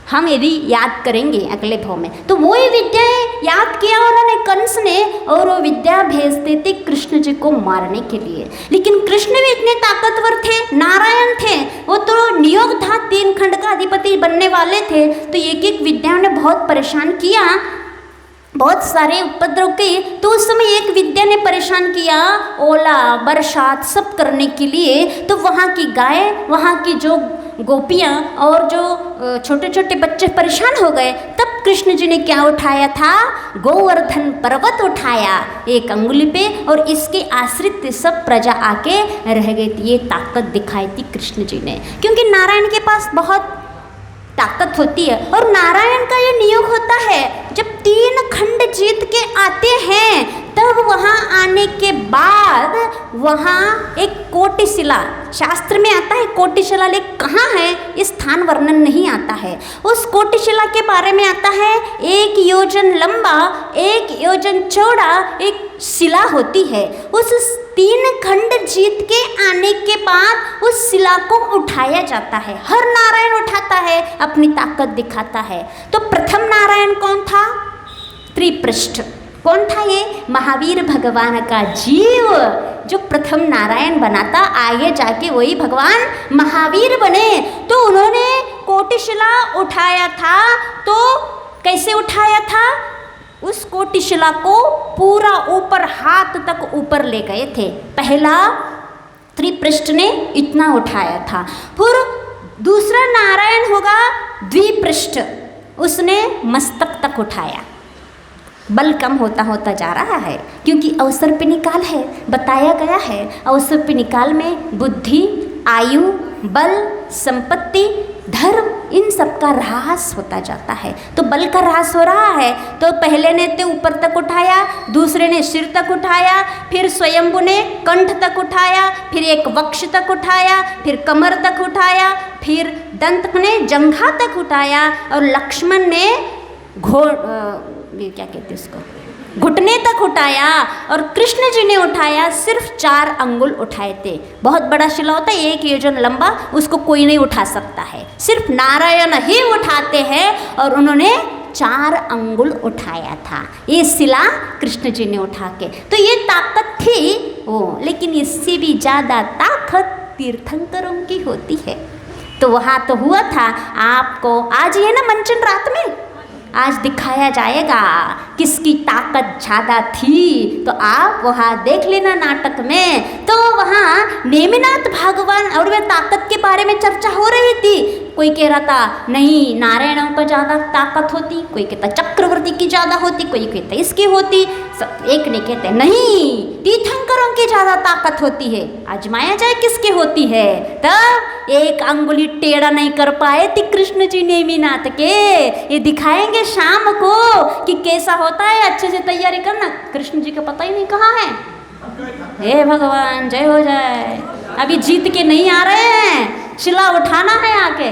हम यदि याद करेंगे अगले भव में। तो वही विद्याएं याद किया उन्होंने कंस ने, और वो विद्या भेजते थे कृष्ण जी को मारने के लिए। लेकिन कृष्ण भी इतने ताकतवर थे, नारायण थे, वो तो नियोग था, 3 खंड का अधिपति बनने वाले थे। तो एक एक विद्याओं ने बहुत परेशान किया, बहुत सारे उपद्रव किए। तो उस समय एक विद्या ने परेशान किया, ओला बरसात सब करने के लिए। तो वहाँ की गाय, वहाँ की जो गोपियाँ और जो छोटे छोटे बच्चे परेशान हो गए। तब कृष्ण जी ने क्या उठाया था? गोवर्धन पर्वत उठाया एक अंगुली पे, और इसके आश्रित सब प्रजा आके रह गई थी। ये ताकत दिखाई थी कृष्ण जी ने, क्योंकि नारायण के पास बहुत ताकत होती है। और नारायण का ये नियोग होता है, जब 3 खंड जीत के आते हैं तब वहाँ आने के बाद वहाँ एक कोटिशिला, शास्त्र में आता है कोटिशिला, लेकिन कहाँ है इस स्थान वर्णन नहीं आता है। उस कोटिशिला के बारे में आता है 1 योजन लंबा 1 योजन चौड़ा एक शिला होती है। उस 3 खंड जीत के आने के बाद उस शिला को उठाया जाता है। हर नारायण उठाता है, अपनी ताकत दिखाता है। तो प्रथम नारायण कौन था? त्रिपृष्ठ। कौन था ये? महावीर भगवान का जीव, जो प्रथम नारायण बना था। आगे जाके वही भगवान महावीर बने। तो उन्होंने कोटिशिला उठाया था। तो कैसे उठाया था? उस कोटिशिला को पूरा ऊपर, हाथ तक ऊपर ले गए थे। पहला त्रिपृष्ठ ने इतना उठाया था। फिर दूसरा नारायण होगा द्विपृष्ठ, उसने मस्तक तक उठाया। बल कम होता होता जा रहा है, क्योंकि अवसर पे निकाल है, बताया गया है। अवसर पे निकाल में बुद्धि, आयु, बल, संपत्ति, धर्म, इन सब का ह्रास होता जाता है। तो बल का ह्रास हो रहा है। तो पहले ने तो ऊपर तक उठाया, दूसरे ने सिर तक उठाया, फिर स्वयंभू ने कंठ तक उठाया, फिर एक वक्ष तक उठाया, फिर कमर तक उठाया, फिर दंत ने जंघा तक उठाया, और लक्ष्मण ने क्या कहते हैं उसको, घुटने तक उठाया। और कृष्ण जी ने उठाया, सिर्फ 4 अंगुल उठाए थे। बहुत बड़ा शिला होता है 1 योजन लंबा, उसको कोई नहीं उठा सकता है, सिर्फ नारायण ही उठाते हैं। और उन्होंने 4 अंगुल उठाया था। ये शिला कृष्ण जी ने उठा के, तो ये ताकत थी वो। लेकिन इससे भी ज़्यादा ताकत तीर्थंकरों की होती है। तो वहाँ तो हुआ था आपको, आज ये ना मंचन रात में आज दिखाया जाएगा किसकी ताकत ज़्यादा थी। तो आप वहाँ देख लेना नाटक में। तो वहाँ नेमिनाथ भगवान और वे ताकत के बारे में चर्चा हो रही थी। कोई कह रहा था नहीं नारायणों का ज़्यादा ताकत होती, कोई कहता चक्रवर्ती की ज़्यादा होती, कोई कहता इसकी होती। सब एक ने कहते नहीं तीर्थंकरों की ज़्यादा ताकत होती है। आजमाया जाए किसकी होती है। तब 1 अंगुली टेढ़ा नहीं कर पाए थे कृष्ण जी नेमिनाथ के। ये दिखाएंगे शाम को कि कैसा होता है। अच्छे से तैयारी करना, कृष्ण जी का पता ही नहीं कहाँ है। हे भगवान जय हो जाए। अभी जीत के नहीं आ रहे हैं, शिला उठाना है, आके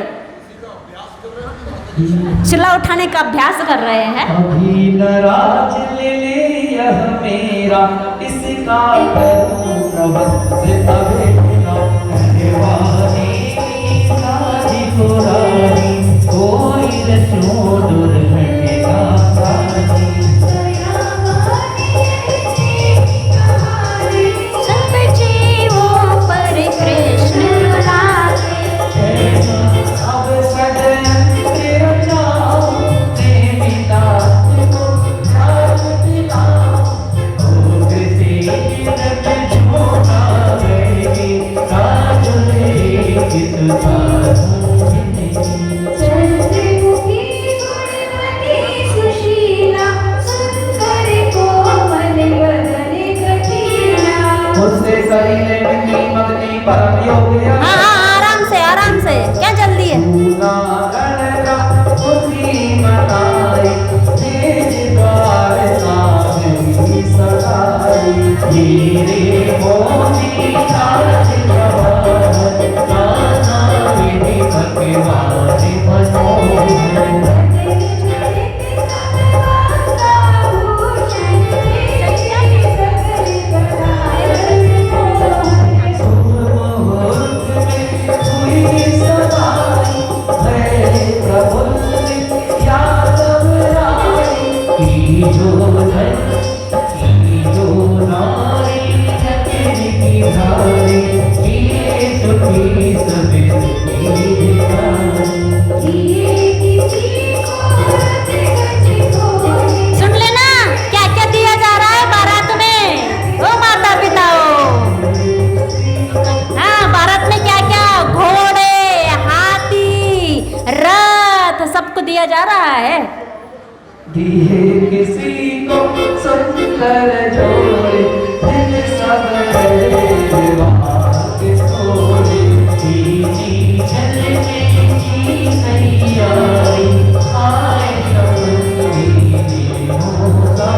शिला उठाने का अभ्यास कर रहे हैं। अभी नाराज ले यह मेरा, इसका करूं प्रबंध अबे ना देवानी साजी को रानी, कोई रचो दुर्घटना साजी। सब जीवों पर कृष्ण अब सदन तेरा जाओ देविता को साथ दिलाओ, ओ कृति रत छोड़ा गई काजुले किस साधु मुझसे सही मिट्टी मगनी परम योगी। हाँ आराम से क्या जल्दी है। भगवान सबको दिया जा रहा है। दिए किसी को सुंदर जोड़े, दिल सब करे बात थोड़े, जी चल के जी नहीं आई, आए कभी होगा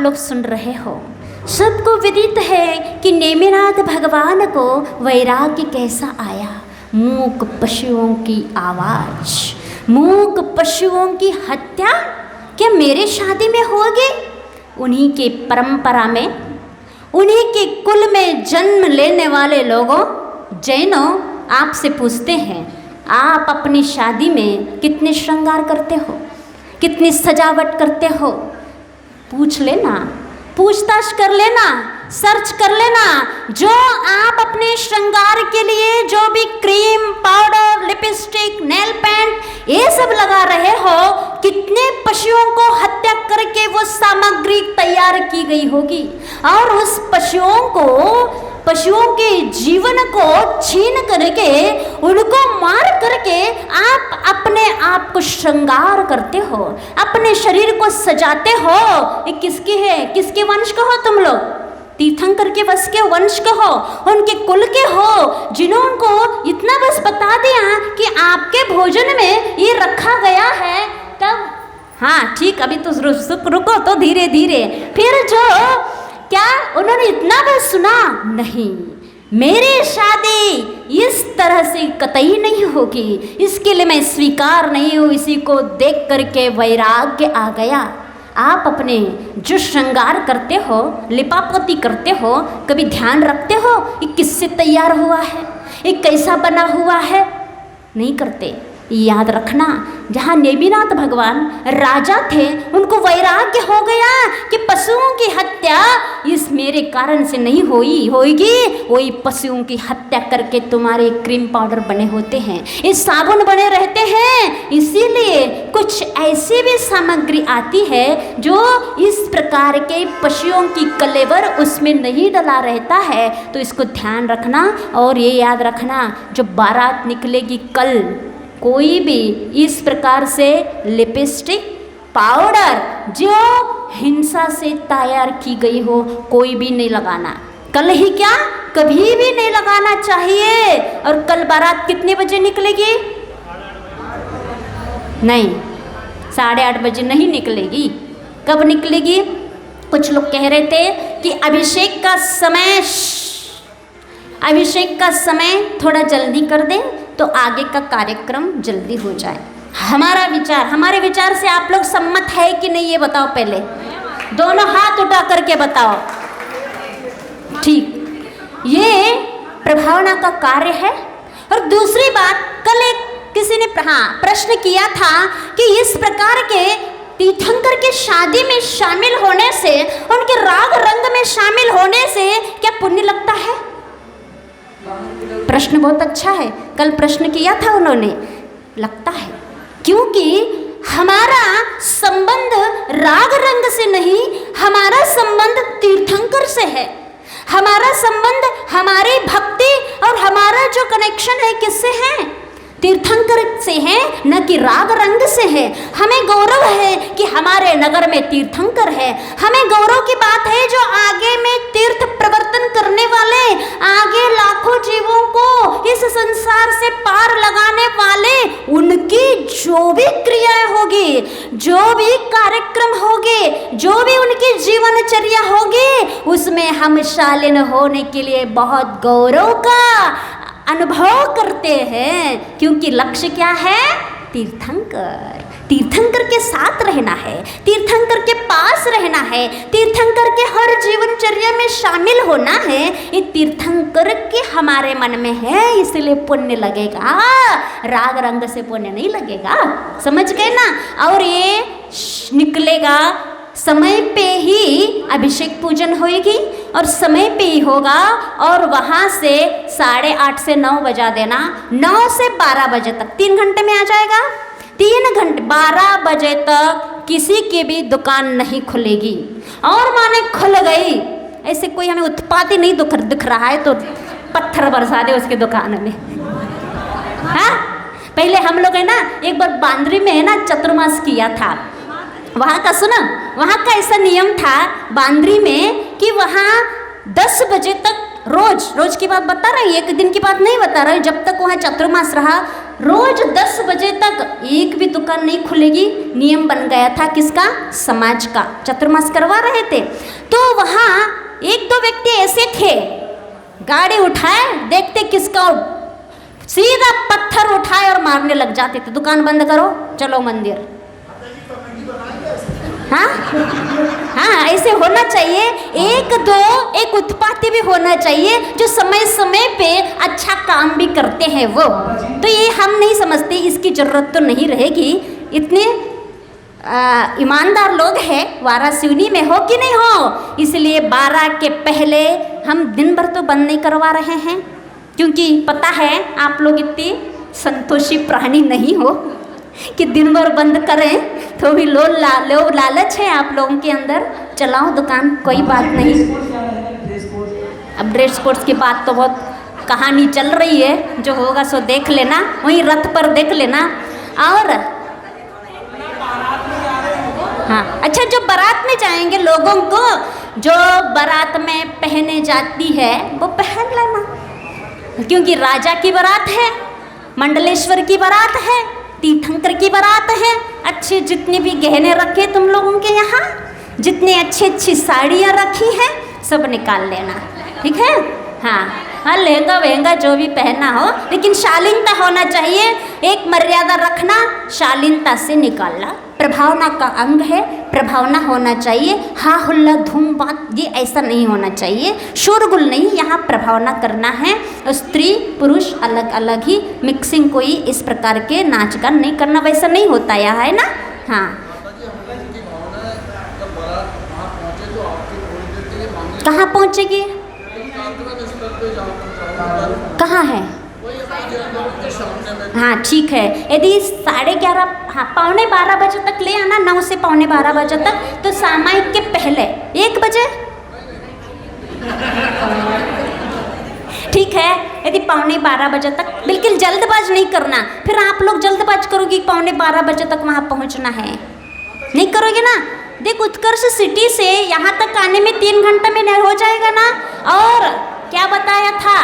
लोग सुन रहे हो। सबको विदित है कि नेमिनाथ भगवान को वैराग्य कैसा आया। मूक पशुओं की आवाज, मूक पशुओं की हत्या क्या मेरे शादी में होगी? उन्हीं के परंपरा में, उन्हीं के कुल में जन्म लेने वाले लोगों, जैनों, आपसे पूछते हैं, आप अपनी शादी में कितने श्रृंगार करते हो, कितनी सजावट करते हो? पूछ लेना, पूछताछ कर लेना, सर्च कर लेना। जो आप अपने श्रृंगार के लिए जो भी cream, powder, lipstick, nail paint ये सब लगा रहे हो, कितने पशुओं को हत्या करके वो सामग्री तैयार की गई होगी। और उस पशुओं के जीवन को छीन करके, उनको मार करके आप अपने आप को श्रृंगार करते हो, अपने शरीर को सजाते हो। ये किसके है? किसके वंश के हो तुम लोग? तीर्थंकर के वंश के वंश के हो, उनके कुल के हो, जिन्होंने इतना बस बता दिया कि आपके भोजन में ये रखा गया है। तब हाँ ठीक, अभी तो रुको तो धीरे धीरे। फिर जो क्या उन्होंने इतना बस सुना? नहीं, मेरी शादी इस तरह से कतई नहीं होगी, इसके लिए मैं स्वीकार नहीं हूँ। इसी को देख करके वैराग्य आ गया। आप अपने जो श्रृंगार करते हो, लिपापोती करते हो, कभी ध्यान रखते हो ये किससे तैयार हुआ है, ये कैसा बना हुआ है? नहीं करते। याद रखना, जहाँ नेमिनाथ भगवान राजा थे, उनको वैराग्य हो गया कि पशुओं की हत्या इस मेरे कारण से नहीं होगी। वही पशुओं की हत्या करके तुम्हारे क्रीम पाउडर बने होते हैं, ये साबुन बने रहते हैं। इसीलिए कुछ ऐसी भी सामग्री आती है जो इस प्रकार के पशुओं की कलेवर उसमें नहीं डला रहता है। तो इसको ध्यान रखना। और ये याद रखना, जो बारात निकलेगी कल, कोई भी इस प्रकार से लिपस्टिक, पाउडर जो हिंसा से तैयार की गई हो, कोई भी नहीं लगाना। कल ही क्या, कभी भी नहीं लगाना चाहिए। और कल बारात कितने बजे निकलेगी? नहीं, 8:30 बजे नहीं निकलेगी। कब निकलेगी? कुछ लोग कह रहे थे कि अभिषेक का समय थोड़ा जल्दी कर दें तो आगे का कार्यक्रम जल्दी हो जाए। हमारे विचार से आप लोग सम्मत है कि नहीं, ये बताओ पहले। दोनों हाथ उठा करके बताओ। ठीक, ये प्रभावना का कार्य है। और दूसरी बात, कल एक किसी ने प्रश्न किया था कि इस प्रकार के तीर्थंकर के शादी में शामिल होने से, उनके राग रंग में शामिल होने से क्या पुण्य लगता है? प्रश्न बहुत अच्छा है, कल प्रश्न किया था उन्होंने। लगता है, क्योंकि हमारा संबंध राग रंग से नहीं, हमारा संबंध तीर्थंकर से है। हमारा संबंध हमारी भक्ति और हमारा जो कनेक्शन है किससे है? तीर्थंकर से है, न कि राग रंग से है। हमें गौरव है कि हमारे नगर में तीर्थंकर है। हमें गौरव की बात है जो आगे में तीर्थ प्रवर्तन करने वाले, आगे लाखों जीवों को इस संसार से पार लगाने वाले, उनकी जो भी क्रियाएं होगी, जो भी कार्यक्रम होंगे, जो भी उनकी जीवनचर्या होगी, उसमें हम शालीन होने के लिए बहुत गौरव का अनुभव करते हैं। क्योंकि लक्ष्य क्या है? तीर्थंकर। तीर्थंकर के साथ रहना है, तीर्थंकर के पास रहना है, तीर्थंकर के हर जीवनचर्या में शामिल होना है। ये तीर्थंकर के हमारे मन में है, इसलिए पुण्य लगेगा, राग रंग से पुण्य नहीं लगेगा। समझ गए ना? और ये निकलेगा समय पे ही अभिषेक पूजन होएगी और समय पे ही होगा। और वहाँ से 8:30 से 9 बजा देना, 9 से 12 बजे तक 3 घंटे में आ जाएगा। 3 घंटे 12 बजे तक किसी की भी दुकान नहीं खुलेगी। और माने खुल गई, ऐसे कोई हमें उत्पात ही नहीं दिख रहा है तो पत्थर बरसा दे उसके दुकान में। हाँ, पहले हम लोग है ना, एक बार बांद्री में है ना चतुर्मास किया था। वहाँ का सुना, वहाँ का ऐसा नियम था बांद्री में कि वहाँ 10 बजे तक, रोज की बात बता रही, एक दिन की बात नहीं बता रही, जब तक वहाँ चतुर्मास रहा, रोज 10 बजे तक एक भी दुकान नहीं खुलेगी। नियम बन गया था किसका? समाज का। चतुर्मास करवा रहे थे तो वहाँ 1-2 व्यक्ति ऐसे थे, गाड़ी उठाए, देखते किसका, सीधा पत्थर उठाए और मारने लग जाते थे। दुकान बंद करो, चलो मंदिर। हाँ, ऐसे होना चाहिए। एक उत्पाती भी होना चाहिए जो समय समय पे अच्छा काम भी करते हैं वो। तो ये हम नहीं समझते, इसकी जरूरत तो नहीं रहेगी। इतने ईमानदार लोग हैं वाराणसी में, हो कि नहीं हो? इसलिए 12 के पहले हम दिन भर तो बंद नहीं करवा रहे हैं, क्योंकि पता है आप लोग इतने संतोषी प्राणी नहीं हो कि दिन भर बंद करें। तो भी लालच है आप लोगों के अंदर, चलाओ दुकान, कोई बात नहीं। अब ड्रेस कोड्स की बात तो बहुत कहानी चल रही है, जो होगा सो देख लेना, वहीं रथ पर देख लेना। और हाँ, अच्छा, जो बारात में जाएंगे लोगों को जो बारात में पहने जाती है वो पहन लेना, क्योंकि राजा की बारात है, मंडलेश्वर की बारात है, तीर्थंकर की बारात है। अच्छे जितने भी गहने रखे तुम लोगों के यहाँ, जितनी अच्छी साड़ियाँ रखी हैं, सब निकाल लेना, ठीक है? हाँ, लहंगा वहंगा जो भी पहनना हो, लेकिन शालीनता होना चाहिए। एक मर्यादा रखना, शालीनता से निकालना। प्रभावना का अंग है, प्रभावना होना चाहिए। हा हुल्ला धूम बात ये ऐसा नहीं होना चाहिए, शोरगुल नहीं, यहाँ प्रभावना करना है। स्त्री पुरुष अलग अलग ही, मिक्सिंग कोई इस प्रकार के नाच गान नहीं करना, वैसा नहीं होता यहाँ, है ना? हाँ, कहाँ पहुँचेगी? कहाँ है? हाँ, ठीक है। यदि 11:30, हाँ 11:15 बजे तक ले आना, 9 से 11:15 बजे तक, तो सामायिक के पहले 1 बजे, ठीक है? यदि 11:15 बजे तक, बिल्कुल जल्दबाज नहीं करना, फिर आप लोग जल्दबाज करोगे 11:15 बजे तक वहाँ पहुँचना है, नहीं करोगे ना? देख, उत्कर्ष सिटी से यहाँ तक आने में 3 घंटे में नहीं हो जाएगा ना? और क्या बताया था?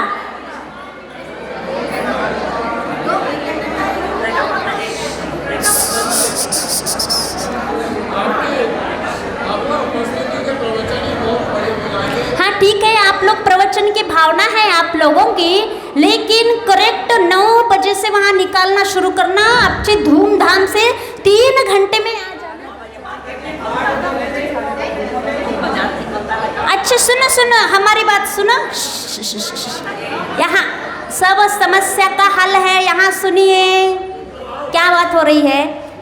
हाँ, ठीक है, आप लोग प्रवचन की भावना है आप लोगों की, लेकिन करेक्ट 9 बजे से वहाँ निकालना शुरू करना, अच्छे धूमधाम से 3 घंटे में आ जाना। अच्छा सुनो सुनो, हमारी बात सुनो। यहाँ सब समस्या का हल है, यहाँ सुनिए क्या बात हो रही है।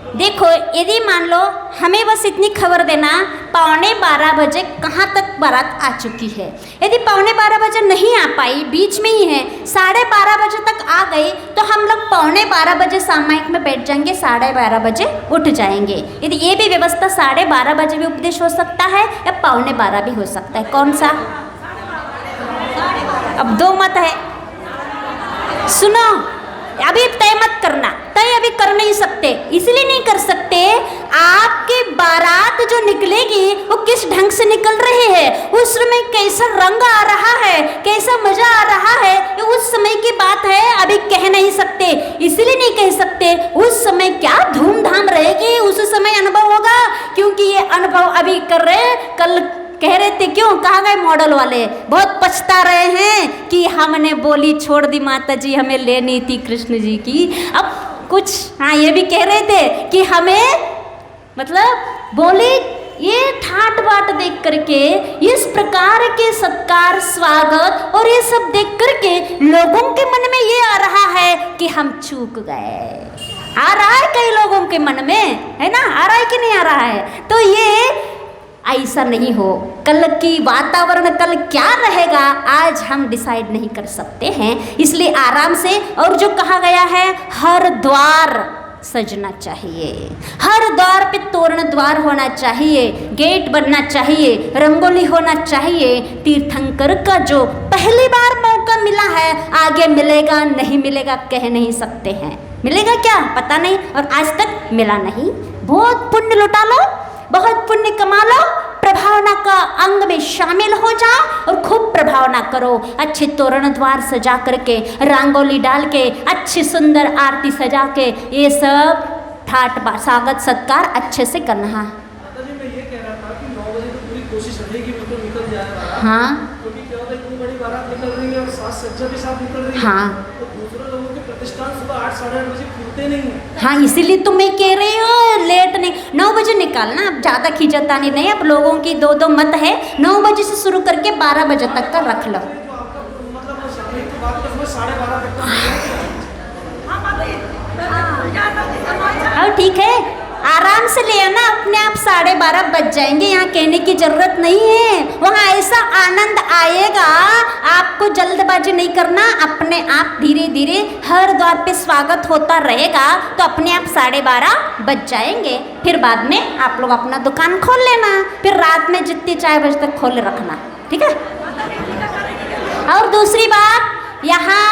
देखो, यदि मान लो हमें बस इतनी खबर देना 11:15 बजे कहाँ तक बारात आ चुकी है। यदि 11:15 बजे नहीं आ पाई, बीच में ही है, 12:30 बजे तक आ गई, तो हम लोग 11:15 बजे सामायिक में बैठ जाएंगे, 12:30 बजे उठ जाएंगे। यदि ये भी व्यवस्था 12:30 बजे भी उपदेश हो सकता है या 11:15 भी हो सकता है, कौन सा? अब दो मत है। सुनो, अभी तय मत करना, तय अभी कर नहीं सकते। इसलिए नहीं कर सकते, आपकी बारात जो निकलेगी वो किस ढंग से निकल रही है, उस समय कैसा रंग आ रहा है, कैसा मजा आ रहा है, ये उस समय की बात है, अभी कह नहीं सकते। इसलिए नहीं कह सकते उस समय क्या धूमधाम रहेगी, उस समय अनुभव होगा, क्योंकि ये अनुभव अभी कर रहे, कल कह रहे थे, क्यों कहाँ गए मॉडल वाले, बहुत पछता रहे हैं कि हमने बोली छोड़ दी माता जी, हमें लेनी थी कृष्ण जी की। अब कुछ हाँ ये भी कह रहे थे कि हमें मतलब बोली ये ठाट बाट देख करके, इस प्रकार के सत्कार स्वागत और ये सब देख करके लोगों के मन में ये आ रहा है कि हम चूक गए। आ रहा है कई लोगों के मन में, है ना, आ रहा है कि नहीं आ रहा है? तो ये ऐसा नहीं हो, कल की वातावरण कल क्या रहेगा आज हम डिसाइड नहीं कर सकते हैं, इसलिए आराम से। और जो कहा गया है, हर द्वार सजना चाहिए, हर द्वार पे तोरण द्वार होना चाहिए, गेट बनना चाहिए, रंगोली होना चाहिए। तीर्थंकर का जो पहली बार मौका मिला है, आगे मिलेगा नहीं मिलेगा कह नहीं सकते हैं। मिलेगा क्या पता नहीं, और आज तक मिला नहीं। बहुत पुण्य लुटा लो, बहुत पुण्य कमा लो, प्रभावना का अंग में शामिल हो जाओ और खूब प्रभावना करो। अच्छे तोरण द्वार सजा करके, रंगोली डाल के, अच्छी सुंदर आरती सजा के, ये सब ठाट स्वागत सत्कार अच्छे से करना है। मैं ये कह रहा था कि 9 बजे तो पूरी कोशिश रहेगी, बिल्कुल निकल जाए। हाँ, क्योंकि क्या होता है, इतनी बड़ी बारात निकल रही है और साज सज्जा के साथ निकल रही है। हाँ, तो दूसरे लोगों के प्रतिष्ठान सुबह 8 साढ़े 8 बजे खुलते नहीं है। हाँ, इसीलिए तो मैं कह रही हूँ लेट नहीं, 9 बजे निकालना। अब ज़्यादा खींचतानी नहीं, अब लोगों की दो दो मत है, 9 बजे से शुरू करके 12 बजे तक का रख लो। और ठीक है, आराम से ले आना, अपने आप 12:30 बज जाएंगे, यहाँ कहने की जरूरत नहीं है। वहाँ ऐसा आनंद आएगा, आपको जल्दबाजी नहीं करना, अपने आप धीरे धीरे हर द्वार पे स्वागत होता रहेगा, तो अपने आप 12:30 बज जाएंगे। फिर बाद में आप लोग अपना दुकान खोल लेना, फिर रात में जितनी 4 बजे तक खोले रखना, ठीक है। और दूसरी बात, यहाँ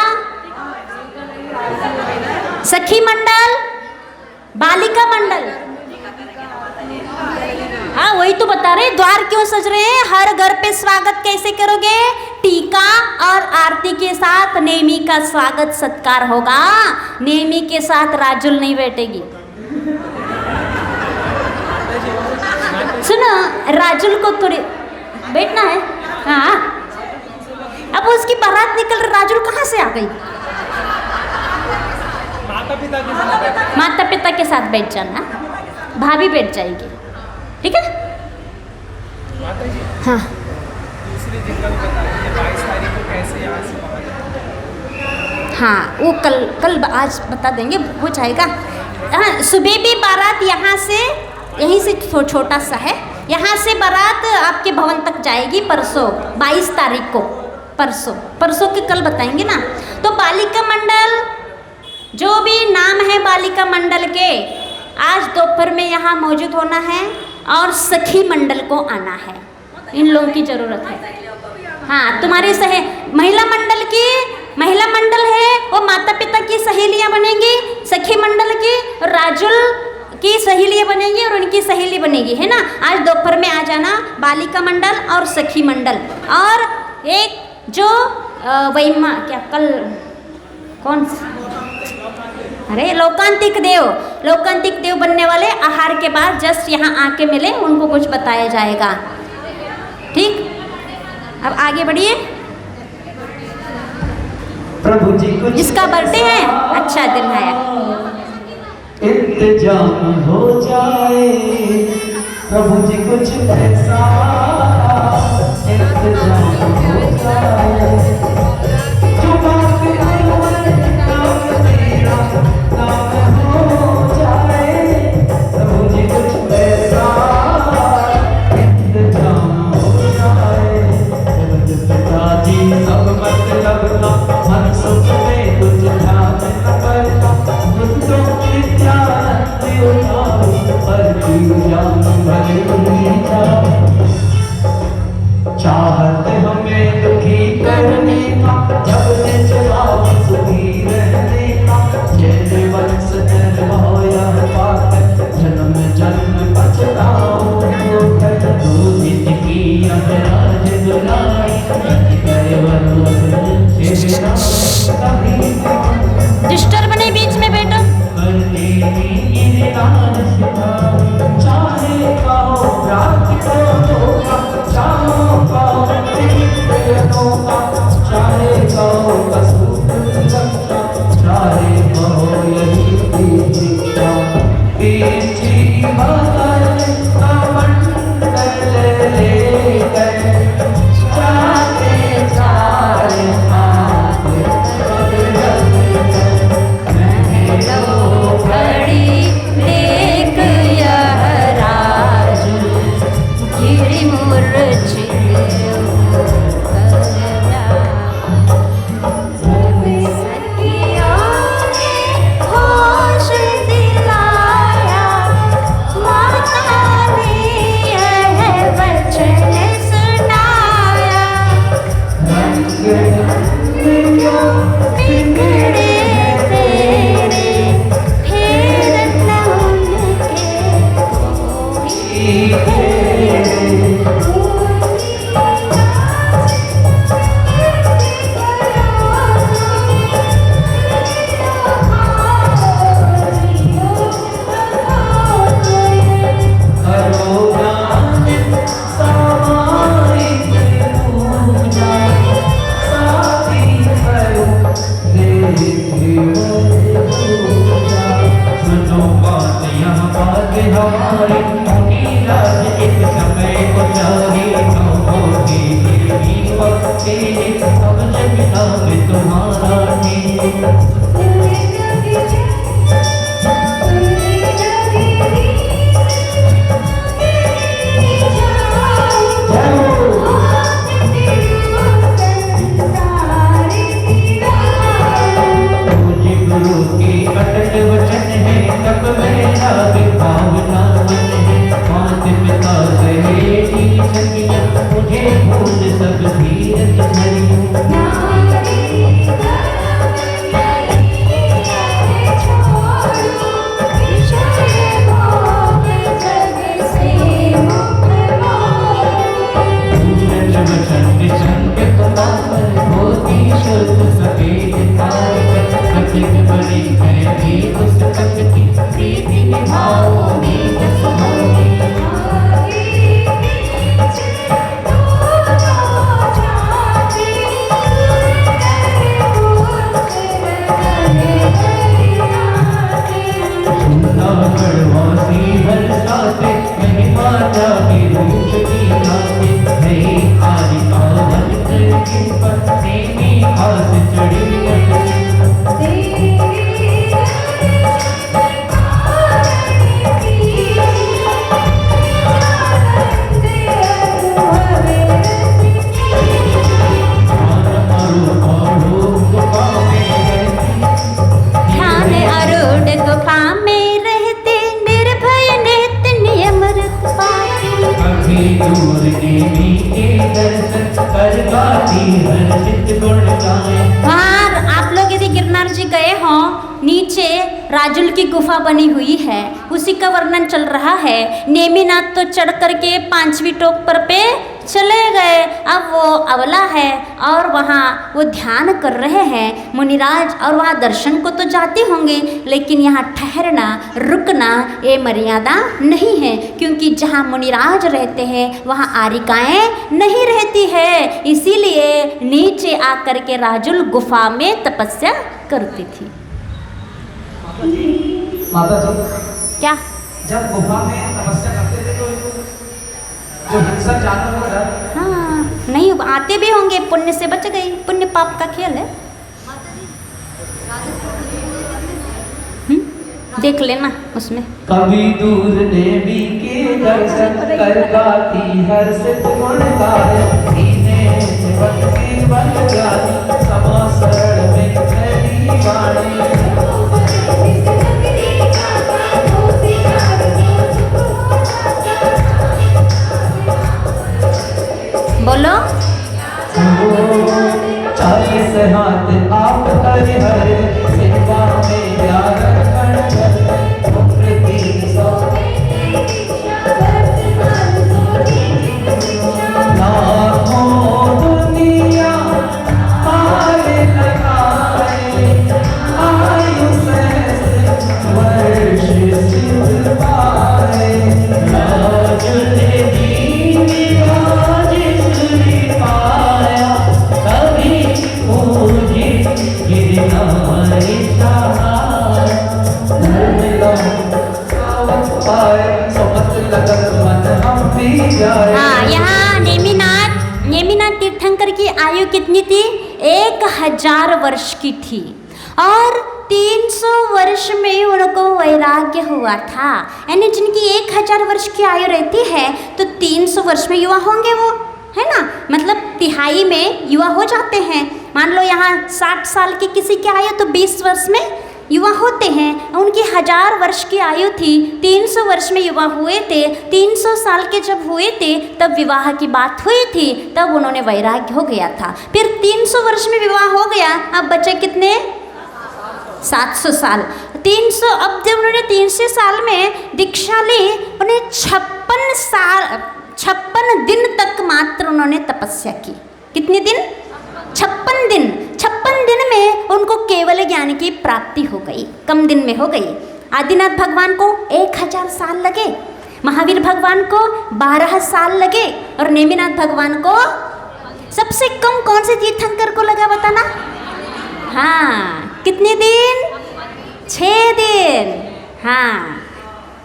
सखी मंडल, बालिका मंडल, हाँ वही तो बता रहे, द्वार क्यों सज रहे हैं, हर घर पे स्वागत कैसे करोगे, टीका और आरती के साथ नेमी का स्वागत सत्कार होगा। नेमी के साथ राजुल नहीं बैठेगी। सुनो, राजुल को थोड़ी बैठना है। हाँ, अब उसकी बारात निकल रही, राजुल कहाँ से आ गई? माता पिता के साथ बैठ जाना, भाभी बैठ जाएगी, ठीक है। हाँ, दूसरी दिन का भी बताइए, 22 तारीख को कैसे यहाँ से पहुँचे? हाँ वो कल आज बता देंगे, हो जाएगा। हाँ, सुबह भी बारात यहाँ से, यहीं से छोटा सा है, यहाँ से बारात आपके भवन तक जाएगी परसों 22 तारीख को। परसों के कल बताएंगे ना। तो बालिका मंडल, जो भी नाम है बालिका मंडल के, आज दोपहर में यहाँ मौजूद होना है, और सखी मंडल को आना है, इन लोगों की ज़रूरत है। हाँ, तुम्हारे महिला मंडल है, वो माता पिता की सहेलियाँ बनेंगी, सखी मंडल की राजुल की सहेलियाँ बनेंगी और उनकी सहेली बनेगी, है ना। आज दोपहर में आ जाना, बालिका मंडल और सखी मंडल। और एक जो वैमा क्या कल कौन, अरे लोकांतिक देव बनने वाले आहार के बाद जस्ट यहाँ आके मिले, उनको कुछ बताया जाएगा, ठीक। अब आगे बढ़िए। प्रभु जी को जिसका बर्थडे है, अच्छा दिन है, इंतजाम हो जाए, प्रभु जी कुछ ऐसा अंतर्जाम हो जाए। जो बात अनवर नाम तेरा नाम हो जाए, प्रभु जी कुछ ऐसा इंतजाम हो जाए। जगत पिताजी सब मतलब का मन सुख में कुछ ध्यान न करता, बुद्धों नित्यानंद उठाओ पर जीव जान भले उन्हीं जाओ। चाहत हमें दुखी करने का, जब से जवाब सुखी रहने का, जैसे वंश निर्भया बात जन्म जन्म पछताओ। दो दिन की अहराज दुलाई गए डिस्टर्ब नहीं बीच में बेटा। चाहे कहो रात को धोखा, चाहो कहो चाहे कहो कसूर रक्षा, चाहे कहो यही शिक्षा। पीछी बगल कमंडल लेकर जाते चारे हाथ घड़ी देख यह राज गिरी मूर्छित होश दिलाया, माता ने यह वचन सुनाया। बिगड़े तेरे फिर न उनके हमारी नीलाज एक समय को जारी होगी अब जब नाम तुम्हारा गुरु की अटल वचन है, तब मेरा भावना मन है। मात पिता सहेली सखिया, मुझे भूल सब धीरज धरियो। बड़ी है उस तक की प्रीति निभाओगी माता की रूप की नाते नहीं आदि पावन करके पत्नी की हाथ चढ़ी वहाँ आप लोग यदि गिरनार जी गए हों, नीचे राजुल की गुफा बनी हुई है, उसी का वर्णन चल रहा है। नेमिनाथ तो चढ़ करके 5वीं टोक पर पे चले गए, अब वो अवला है और वहाँ वो ध्यान कर रहे हैं मुनिराज, और वहाँ दर्शन को तो जाते होंगे, लेकिन यहाँ ठहरना रुकना ये मर्यादा नहीं है, क्योंकि जहाँ मुनिराज रहते हैं वहाँ आरिकाएँ नहीं रहती है, इसीलिए नीचे आकर के राजुल गुफा में तपस्या करती थी। माता जी क्या जब गुफा में तपस्या करते थे तो जो हिंसक जानवर होता है, हाँ नहीं आते भी होंगे, पुण्य से बच गई, पुण्य पाप का खेल है। देख लेना उसमें। कभी दूर देवी के दर्शन कर गाती हर सिद्ध गुण गाए, सीने वक्त की बन जाती समा शरण में मेरी वाणी। बोलो। 40 हाथ आप कर हर सेवा में प्यार हाँ, यहाँ नेमिनाथ तीर्थंकर की आयु कितनी थी? 1000 वर्ष की थी और 300 वर्ष में उनको वैराग्य हुआ था। यानी जिनकी 1000 वर्ष की आयु रहती है तो 300 वर्ष में युवा होंगे वो, है ना, मतलब तिहाई में युवा हो जाते हैं। मान लो यहाँ 60 साल की किसी की आयु तो 20 वर्ष में युवा होते हैं। उनकी 1000 वर्ष की आयु थी, 300 वर्ष में युवा हुए थे। 300 साल के जब हुए थे तब विवाह की बात हुई थी, तब उन्होंने वैराग्य हो गया था। फिर 300 वर्ष में विवाह हो गया, अब बचे कितने? 700 साल। 300, अब जब उन्होंने 300 साल में दीक्षा ली, उन्हें 56 दिन तक मात्र उन्होंने तपस्या की। कितने दिन? 56 दिन। 56 दिन में उनको केवल ज्ञान की प्राप्ति हो गई, कम दिन में हो गई। आदिनाथ भगवान को 1000 साल लगे, महावीर भगवान को 12 साल लगे और नेमिनाथ भगवान को सबसे कम कौन से तीर्थंकर को लगा बताना? हाँ, कितने दिन? 6 दिन। हाँ,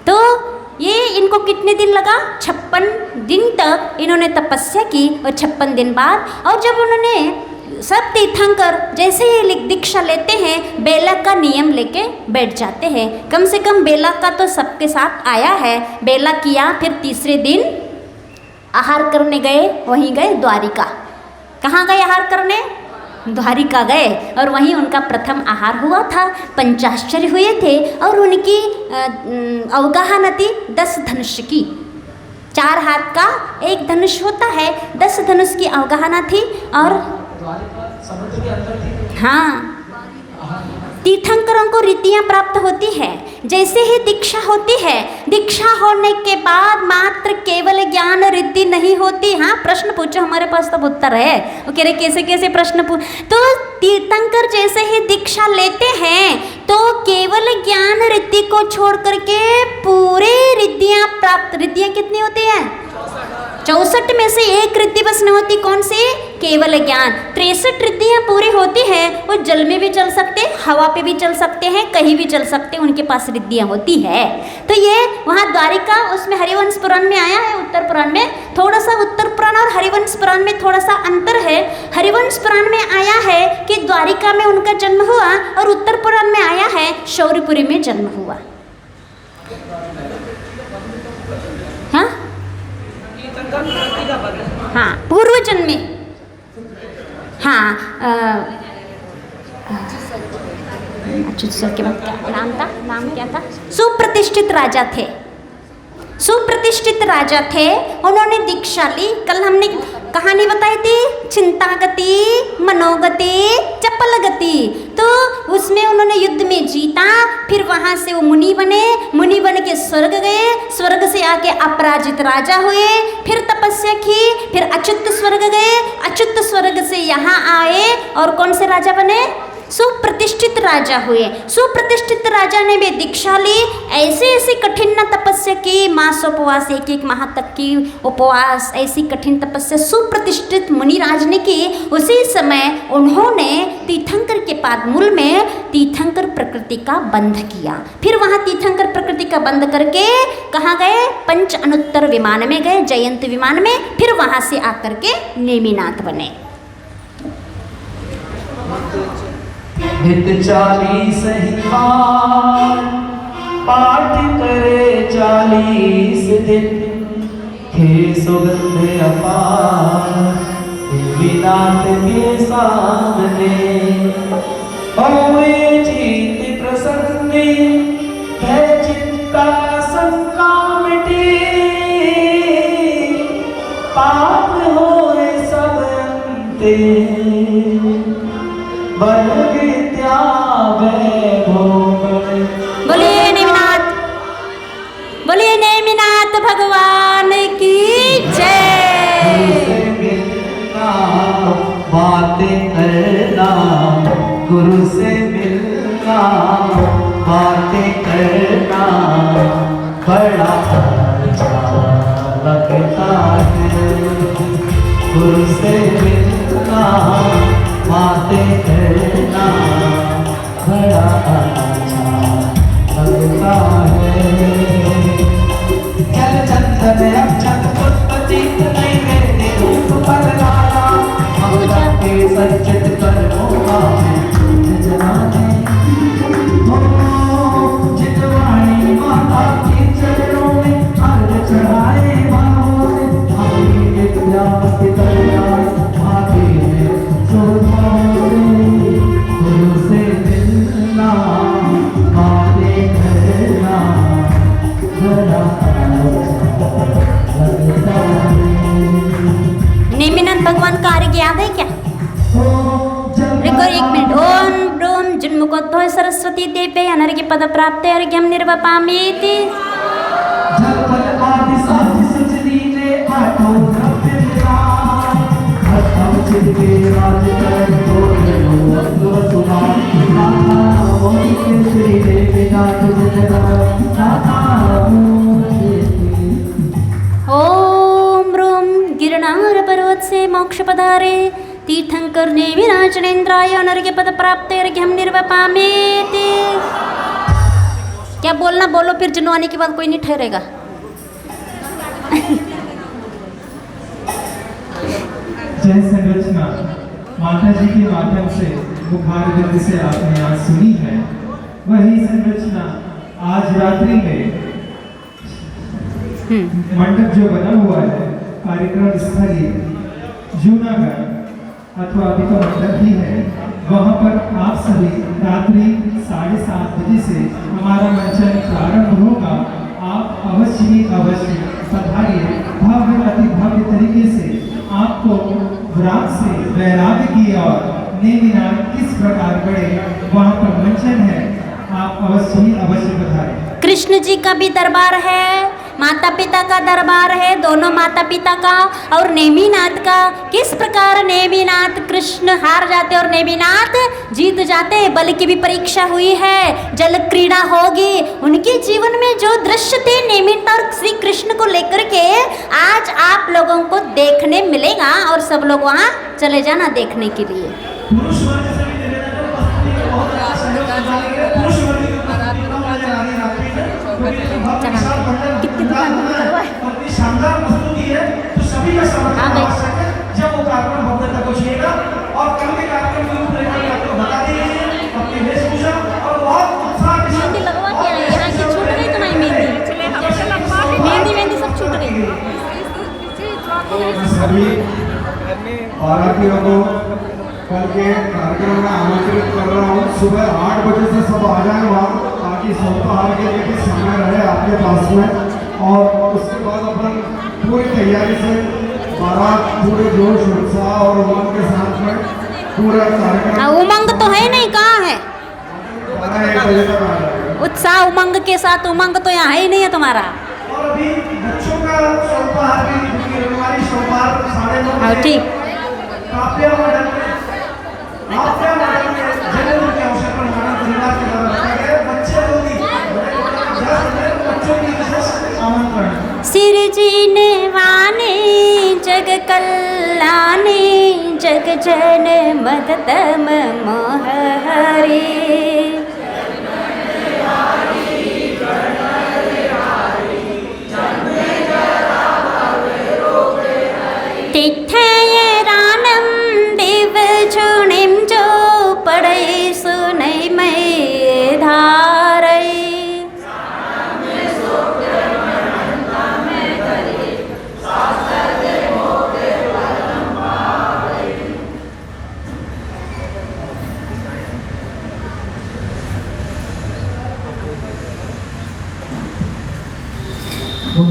तो ये इनको कितने दिन लगा? 56 दिन तक इन्होंने तपस्या की और 56 दिन बाद, और जब उन्होंने सब तीर्थंकर जैसे ही दीक्षा लेते हैं बेला का नियम लेके बैठ जाते हैं। कम से कम बेला का तो सबके साथ आया है, बेला किया। फिर तीसरे दिन आहार करने गए, वहीं गए द्वारिका। कहाँ गए आहार करने? द्वारिका गए और वहीं उनका प्रथम आहार हुआ था। पंचाश्चर्य हुए थे और उनकी अवगाहना थी 10 धनुष की। 4 हाथ का 1 धनुष होता है, 10 धनुष की अवगाहना थी। और हाँ, तीर्थंकरों को रीतियाँ प्राप्त होती है। जैसे ही दीक्षा होती है, दीक्षा होने के बाद मात्र केवल ज्ञान रीति नहीं होती। हाँ, प्रश्न पूछो, हमारे पास तो उत्तर है। वो कह रहे कैसे कैसे प्रश्न पूछ। तो तीर्थंकर जैसे ही दीक्षा लेते हैं तो केवल ज्ञान रीति को छोड़ करके पूरे रिद्धियाँ प्राप्त। रिद्धियाँ कितनी होती हैं? 64 में से 1 रिद्धि बस नहीं होती। कौन सी? केवल ज्ञान। 63 रिद्धियाँ पूरी होती हैं। वो जल में भी चल सकते, हवा पे भी चल सकते हैं, कहीं भी चल सकते हैं, उनके पास रिद्धियाँ होती है। तो ये वहाँ द्वारिका, उसमें हरिवंश पुराण में आया है। उत्तर पुराण में थोड़ा सा, उत्तर पुराण और हरिवंश पुराण में थोड़ा सा अंतर है। हरिवंश पुराण में आया है कि द्वारिका में उनका जन्म हुआ और उत्तर पुराण में आया है शौर्यपुरी में जन्म हुआ। हाँ हाँ, पूर्व जन्मे। हाँ, अच्युत सर के बाद क्या नाम था? नाम क्या था? सुप्रतिष्ठित राजा थे। सुप्रतिष्ठित राजा थे, उन्होंने दीक्षा ली। कल हमने कहानी बताई थी, चिंतागति, मनोगति, चपल गति। तो उसमें उन्होंने युद्ध में जीता। फिर वहाँ से वो मुनि बने, मुनि बन के स्वर्ग गए, स्वर्ग से आके अपराजित राजा हुए। फिर तपस्या की, फिर अच्युत स्वर्ग गए, अच्युत स्वर्ग से यहाँ आए और कौन से राजा बने? सुप्रतिष्ठित राजा हुए। सुप्रतिष्ठित राजा ने भी दीक्षा ली। ऐसे ऐसी कठिन तपस्या की, मास उपवास, 1 माह तक की उपवास, ऐसी कठिन तपस्या सुप्रतिष्ठित मुनिराज ने की। उसी समय उन्होंने तीर्थंकर के पादमूल में तीर्थंकर प्रकृति का बंध किया। फिर वहाँ तीर्थंकर प्रकृति का बंध करके कहाँ गए? पंच अनुत्तर विमान में गए, जयंत विमान में। फिर वहाँ से आकर के नेमिनाथ बने। नित 40 हिंदुवार पाठ करे 40 दिन, हे सुगंध अपार नेमिनाथ के सामने। होए चित्त प्रसन्न है चिंता शंका मिटे, पाप होए सब अंते बल विद्या वैभव। बोलिए नेमिनाथ, बोलिए नेमिनाथ भगवान की जय। बातें करना गुरु से मिलना, बातें करना बड़ा अच्छा लगता है। गुरु से मिलना बातें करना बड़ा अच्छा लगता है। चल चंदन अक्षत पुष्पति नहीं मेरे रूप पर लाला, ममता के सच्चित कर्मों में जलाने। हो जितवाणी माता के चरणों में अर्घ चढ़ाए बाहों से, हमारी विद्या के दरबार भागे हैं सुरभाओं से। गुरु से मिलना बातें करना बड़ा लगता है। नेमिनाथ भगवान का आर्य याद है क्या? रुको 1 मिनट। ओम ब्रूम जिन्मुखोद्भव सरस्वती देवे अनर्घ्य पद प्राप्ते अर्घ्यम निर्वपामीति। ओम ब्रूम गिरनार पर्वत से मोक्ष पधारे तीर्थंकर नेमिनाचनेन्द्राय अनर्घ्य पद प्राप्ते अर्घ्यम निर्वपामीति। क्या बोलना बोलो, फिर जिनवानी के बाद कोई नहीं ठहरेगा। जय संरचना माता जी के माध्यम से बुखार गति से आपने आज सुनी है, वही संरचना आज रात्रि में मंडप जो बना हुआ है, कार्यक्रम स्थली जूनागढ़ अथवा अभी तो मंडप ही है, वहाँ पर आप सभी रात्रि 7:30 बजे से हमारा मंचन प्रारंभ होगा। आप अवश्य ही अवश्य पधारिए। भव्य अति भव्य तरीके से आपको राग से वैराग्य की और नेमिनाथ किस प्रकार बड़े वहाँ पर मंचन है, आप अवश्य ही अवश्य पधारें। कृष्ण जी का भी दरबार है, माता पिता का दरबार है, दोनों माता पिता का और नेमिनाथ का। किस प्रकार नेमिनाथ कृष्ण हार जाते और नेमिनाथ जीत जाते, बल की भी परीक्षा हुई है, जल क्रीड़ा होगी। उनके जीवन में जो दृश्य थे नेमिनाथ और श्री कृष्ण को लेकर के आज आप लोगों को देखने मिलेगा और सब लोग वहाँ चले जाना देखने के लिए। शानदार प्रस्तुति है तो सभी का समर्थन आवश्यक है। जब वो कार्यक्रम भव्यता को छेगा और कल के कार्यक्रम की रूपरेखा आपको बता देंगे, अपनी वेशभूषा और बहुत उत्साह के साथ। मेहंदी लगवा के आई, यहाँ की छूट गई तुम्हारी मेहंदी, मेहंदी सब छूट गई। सभी बारातियों को कल के कार्यक्रम में आमंत्रित कर रहा हूँ। सुबह 8 बजे से सब आ जाए वहाँ, ताकि सप्ताह के लिए भी समय रहे आपके पास में। और उसके बाद अपन पूरी तैयारी से बारात पूरे जोश उत्साह और उमंग के साथ में पूरा कार्यक्रम। उमंग तो है नहीं, कहाँ है 12-1 बजे तक आ जाएगा। उत्साह उमंग के साथ? उमंग तो यहाँ है ही नहीं है तुम्हारा। और अभी बच्चों का सोमवार भी रविवारी सोमवार 9:30 ठीक। काफिया मॉडल में जन्मदिन के अवसर पर हमारा परिवार के द्वारा रखा गया बच्चे लोग बच्चों की विशेष आमंत्रण। सिर जीने वाने जग कल्याणे जग जन मदतम मोह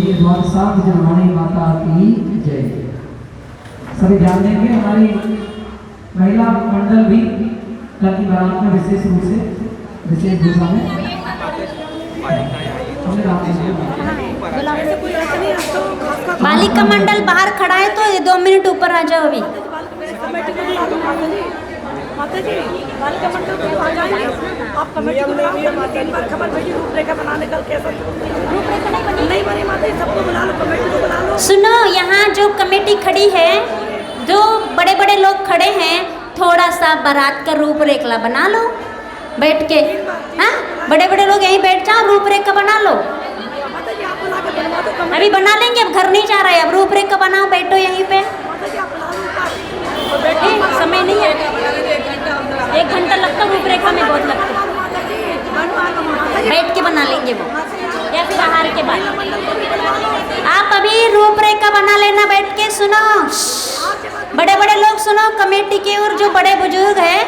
बोलिए द्वार सात जनवाणी माता की जय। सभी ध्यान देंगे, हमारी महिला मंडल भी कल की बारात में विशेष रूप से विशेष भूषा में हमने बालिका मंडल बाहर खड़ा है तो ये 2 मिनट ऊपर आ जाओ अभी। माता जी बालिका मंडल को आ जाएंगे, आप कमेटी को बुलाओ, 3 बार खबर भेजी रूपरेखा बनाने कल कैसा नहीं बनी। माता जी सबको बुला लो, कमेटी को बुला लो। सुनो, यहाँ जो कमेटी खड़ी है, जो बड़े बड़े लोग खड़े हैं, थोड़ा सा बारात का रूपरेखा बना लो बैठ के। हाँ, बड़े बड़े लोग यहीं बैठ जाओ, रूपरेखा बना लो। माता जी आप बना के बनवा दो, कमेटी अभी बना लेंगे, अब घर नहीं जा रहे, अब रूपरेखा बनाओ, बैठो यहीं पे। माता जी आप बना लो, समय नहीं है, 1 घंटा लगता है, रूपरेखा में बहुत लगता है। माता जी बनवा लो, माता जी बैठ के बना लेंगे वो, या फिर आहार के बाद। आप अभी रूपरेखा बना लेना बैठ के। सुनो बड़े बड़े लोग, सुनो कमेटी की और जो बड़े बुजुर्ग हैं,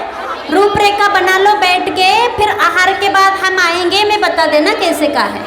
रूपरेखा बना लो बैठ के, फिर आहार के बाद हम आएंगे, मैं बता देना कैसे का है।